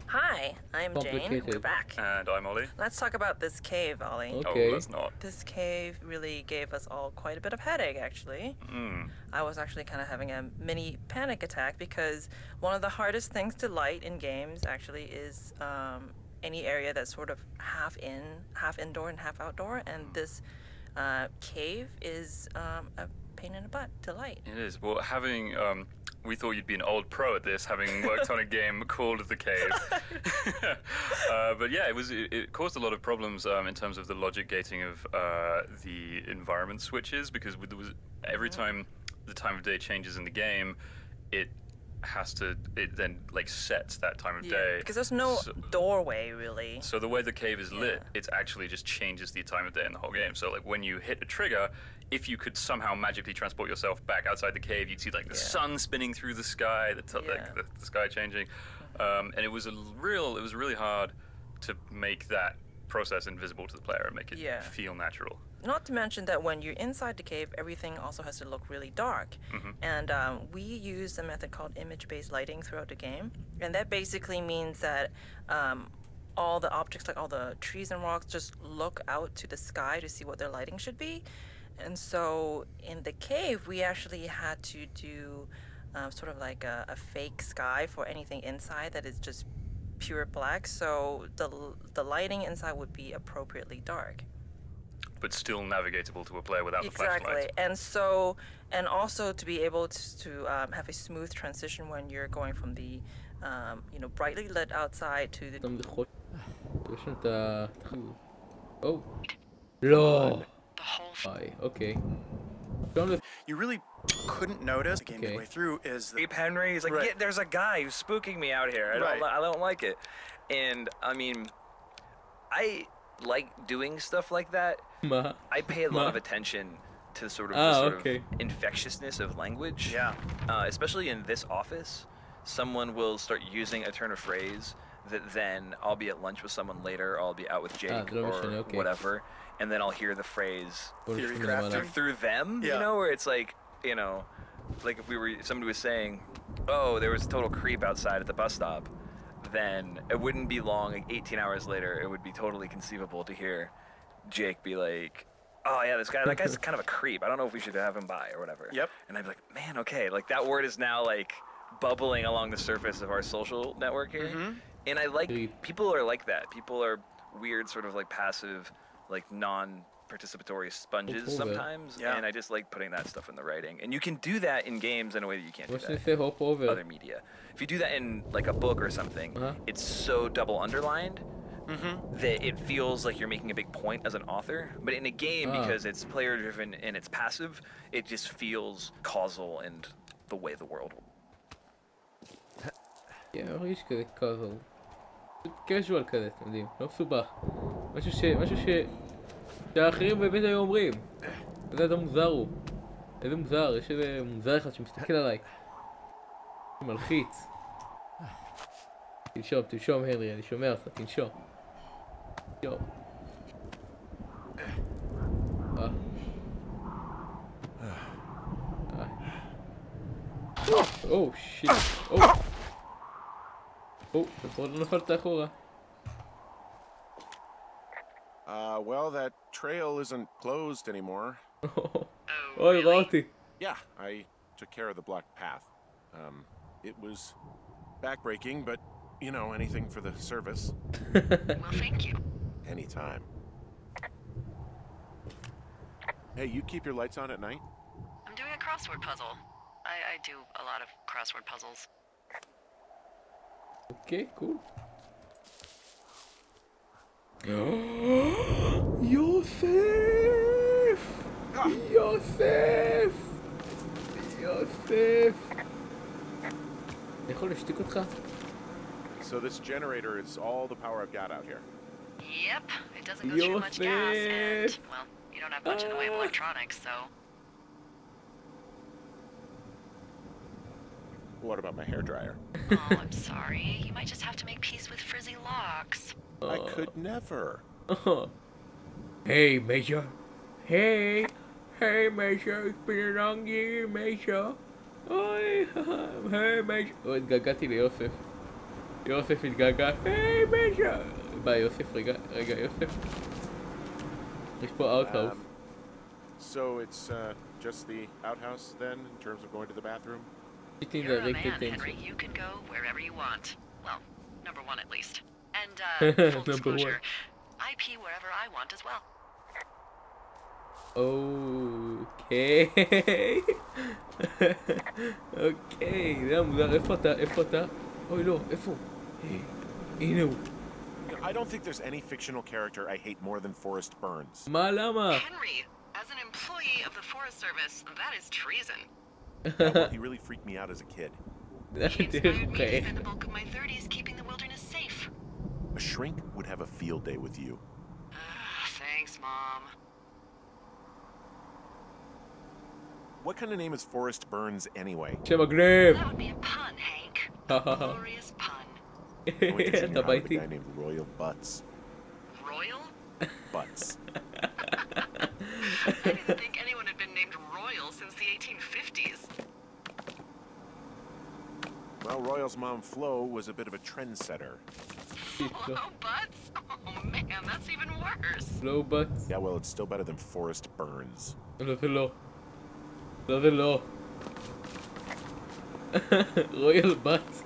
Hi, I'm Jane. We're back. And I'm Ollie. Let's talk about this cave, Ollie. Okay. Oh, let's not. This cave really gave us all quite a bit of headache, actually. I was actually kind of having a mini panic attack because one of the hardest things to light in games actually is any area that's sort of half indoor and half outdoor, and this cave is a pain in the butt to light. It is. Well, having we thought you'd be an old pro at this, having worked on a game called The Cave. But yeah, it caused a lot of problems in terms of the logic gating of the environment switches, because there was every time the time of day changes in the game, it then like sets that time of day. Because there's no doorway really. So the way the cave is lit, it actually just changes the time of day in the whole game. So like when you hit a trigger, if you could somehow magically transport yourself back outside the cave, you'd see like the sun spinning through the sky, the sky changing, and it was really hard to make that process invisible to the player and make it feel natural. Not to mention that when you're inside the cave, everything also has to look really dark. And we use a method called image-based lighting throughout the game, and that basically means that all the objects, like all the trees and rocks, just look out to the sky to see what their lighting should be. And so in the cave, we actually had to do sort of like a fake sky for anything inside that is just pure black. So the lighting inside would be appropriately dark. But still navigatable to a player without the flashlight. Exactly. And also to be able to have a smooth transition when you're going from the brightly lit outside to the... Oh. No. Okay. You really couldn't notice the game midway through is Henry. He's like, there's a guy who's spooking me out here. I don't like it. And I mean, I like doing stuff like that. I pay a lot of attention to sort of infectiousness of language. Yeah. Especially in this office, someone will start using a turn of phrase that then I'll be at lunch with someone later, or I'll be out with Jake or whatever, and then I'll hear the phrase through them, you know, where it's like, you know, like if somebody was saying, oh, there was a total creep outside at the bus stop, then it wouldn't be long, like 18 hours later, it would be totally conceivable to hear Jake be like, oh yeah, that guy's kind of a creep. I don't know if we should have him by or whatever. Yep. And I'd be like, man, okay, like that word is now like bubbling along the surface of our social network here. And I like, people are like that. People are weird, sort of like passive, like participatory sponges sometimes, and I just like putting that stuff in the writing. And you can do that in games in a way that you can't do that in other media. If you do that in like a book or something, it's so double underlined that it feels like you're making a big point as an author. But in a game, because it's player driven and it's passive, it just feels causal and the way the world. כן, מרגיש כזה קאזל. קז'ואל כזה, אתם יודעים, לא מסובך. משהו שהאחרים באמת היו אומרים. איזה אדם מוזר הוא. איזה מוזר, יש איזה מוזר אחד שמסתכל עליי. מלחיץ. תנשום הנרי, אני שומע אותך, תנשום. תנשום. או, שיט. לפחות לא נפלת אחורה. Well, that trail isn't closed anymore. אוי, ראה אותי. Yeah, I took care of the blocked path. It was backbreaking, but, you know, anything for the service. Well, thank you. Anytime. Hey, you keep your lights on at night? I'm doing a crossword puzzle. I do a lot of crossword puzzles. Okay, cool. יוסף! יוסף! יוסף! אני יכול להשתיק אותך? So this generator is all the power I've got out here. Yep, it doesn't go through much gas, and, well, you don't have much in the way of electronics, so... What about my hairdryer? Oh, I'm sorry. You might just have to make peace with frizzy locks. I could never. Hey, Major. Hey. Hey, Major. It's been a long year, Major. Hey, Major. התגעגעתי ליוסף. יוסף התגעגע. היי, Major. בא יוסף, רגע, יוסף. יש פה outhouse. So it's just the outhouse then, in terms of going to the bathroom? You're a man, Henry. You can go wherever you want. Well, number one at least. And, full disclosure, I pee wherever I want as well. Okay. Okay, זה מוזר, איפה אתה? אוי לא, איפה? הנה הוא. I don't think there's any fictional character I hate more than Forrest Burns. מה, למה? Henry, as an employee of the Forest Service, that is treason. He really freaked me out as a kid. He inspired me to spend the bulk of my 30s keeping the wilderness safe. A shrink would have a field day with you. Thanks, Mom. What kind of name is Forrest Burns anyway? שם מגניב! That would be a pun, Hank. A glorious pun. I went to senior high with a guy named Royal Butts. Royal? Butts. I didn't think anyone had been named Royal since the 1850s. Well, Royal's mom, Flo, was a bit of a trendsetter. Flo Butts? Oh man, that's even worse. Flo Butts? Yeah, well, it's still better than Forrest Burns. לא זה לא. לא זה לא. Royal Butts.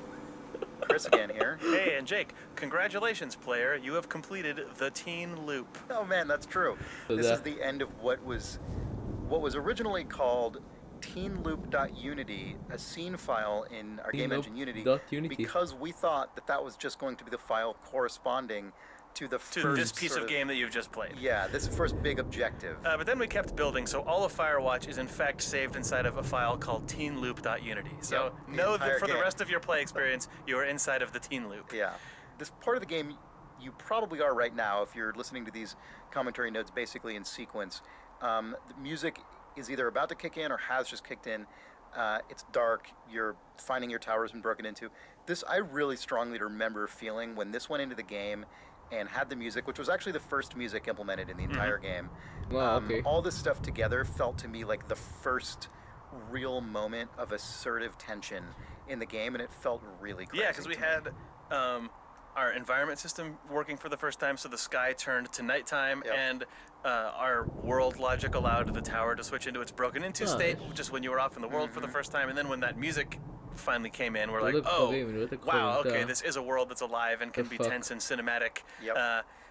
Chris again here. Hey, and Jake, congratulations, player. You have completed the teen loop. Oh man, that's true. This is the end of what was originally called teenloop.unity, a scene file in our game engine Unity, because we thought that was just going to be the file corresponding to the first this piece of game that you've just played. Yeah, this first big objective. But then we kept building, so all of Firewatch is in fact saved inside of a file called teenloop.unity. So know that for the rest of your play experience, you are inside of the teen loop. Yeah. This part of the game, you probably are right now if you're listening to these commentary notes basically in sequence. The music is either about to kick in or has just kicked in. It's dark, you're finding your tower's been broken into. This I really strongly remember feeling when this went into the game and had the music, which was actually the first music implemented in the entire game. Wow, okay. All this stuff together felt to me like the first real moment of assertive tension in the game, and it felt really crazy. Yeah, because we had our environment system working for the first time, so the sky turned to nighttime, and our world logic allowed the tower to switch into its broken into state just when you were off in the world for the first time, and then when that music finally came in, we're like, oh, wow, okay, this is a world that's alive and can be tense and cinematic.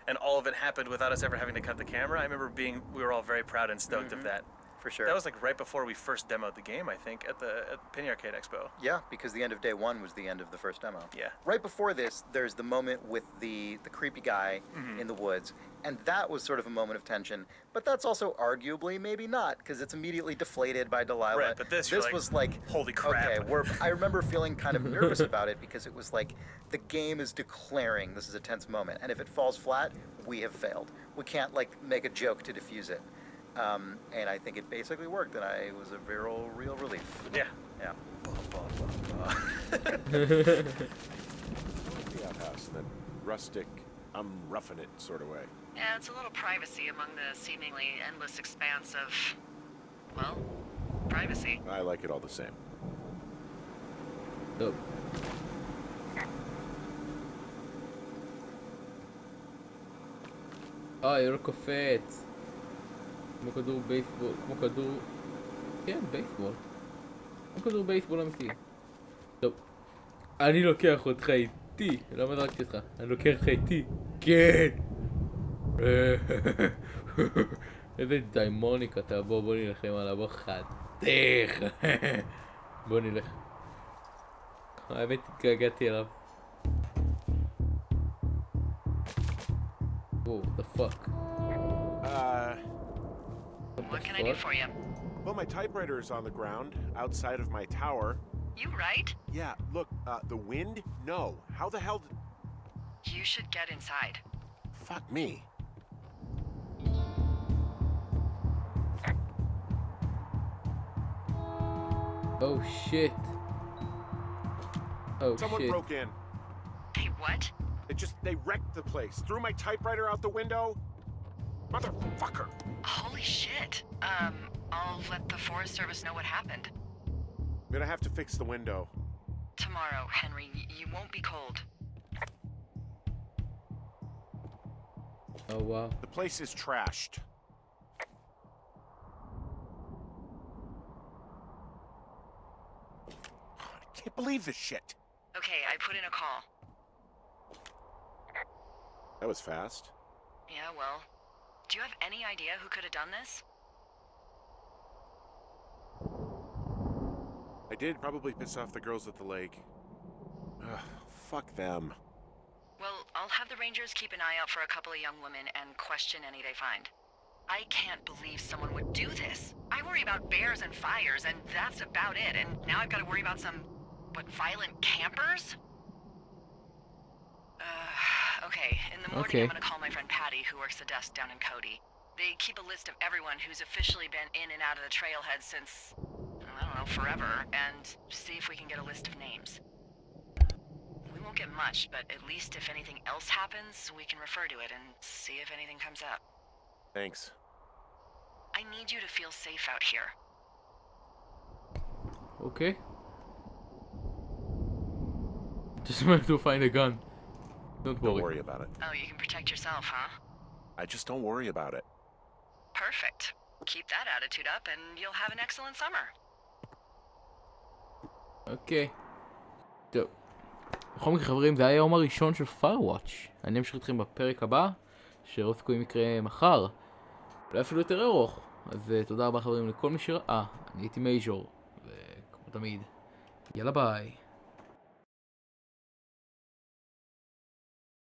and all of it happened without us ever having to cut the camera. I remember we were all very proud and stoked of that. For sure. That was like right before we first demoed the game, I think, at the Penny Arcade Expo. Yeah, because the end of day one was the end of the first demo. Yeah. Right before this, there's the moment with the creepy guy in the woods, and that was sort of a moment of tension. But that's also arguably maybe not, because it's immediately deflated by Delilah. Right, but this was like, holy crap. Okay, I remember feeling kind of nervous about it because it was like the game is declaring this is a tense moment, and if it falls flat, we have failed. We can't like make a joke to diffuse it. And I think it basically worked, and it was a real relief. Yeah. Yeah. The outhouse, that rustic, I'm roughing it sort of way. Yeah, it's a little privacy among the seemingly endless expanse of, well, privacy. I like it all the same. Oh. לא קופץ. כמו כדור בייסבול, כמו כדור... כן, בייסבול. כמו כדור בייסבול אמיתי. טוב. אני לוקח אותך איתי. למה זרקתי אותך? אני לוקח אותך איתי. כן! איזה דיימוניק אתה. בוא נלחם עליו. בוא חתך. בוא נלך. האמת התגעגעתי אליו. Whoa, the fuck? What can I do for you? Well, my typewriter is on the ground, outside of my tower. You right? Yeah, look, the wind? No. How the hell did... You should get inside. Fuck me. Oh shit. Oh Someone shit. broke in. They what? They wrecked the place. Threw my typewriter out the window. Motherfucker. Holy shit. I'll let the Forest Service know what happened. I'm gonna have to fix the window. Tomorrow, Henry. You won't be cold. Oh wow. The place is trashed. I can't believe this shit. Okay, I put in a call. That was fast. Yeah, well, do you have any idea who could have done this? I did probably piss off the girls at the lake. Ugh, fuck them. Well, I'll have the Rangers keep an eye out for a couple of young women and question any they find. I can't believe someone would do this. I worry about bears and fires, and that's about it. And now I've got to worry about some, violent campers? Okay, in the morning I'm gonna call my friend Patty, who works the desk down in Cody. They keep a list of everyone who's officially been in and out of the trailhead since, I don't know, forever, and see if we can get a list of names. We won't get much, but at least if anything else happens, we can refer to it and see if anything comes up. Thanks. I need you to feel safe out here. Okay. Just have to find a gun. Don't worry about it. Oh, you can protect yourself, huh? I just don't worry about it. Perfect. Keep that attitude up and you'll have an excellent summer. אוקיי. טוב. בכל מקרה חברים, זה היה היום הראשון של Firewatch. אני אמשיך איתכם בפרק הבא, שרוב סיכויים יקרה מחר. אולי אפילו יותר ארוך. אז תודה רבה חברים לכל מי שראה. אני הייתי מייז'ור. וכמו תמיד, יאללה ביי.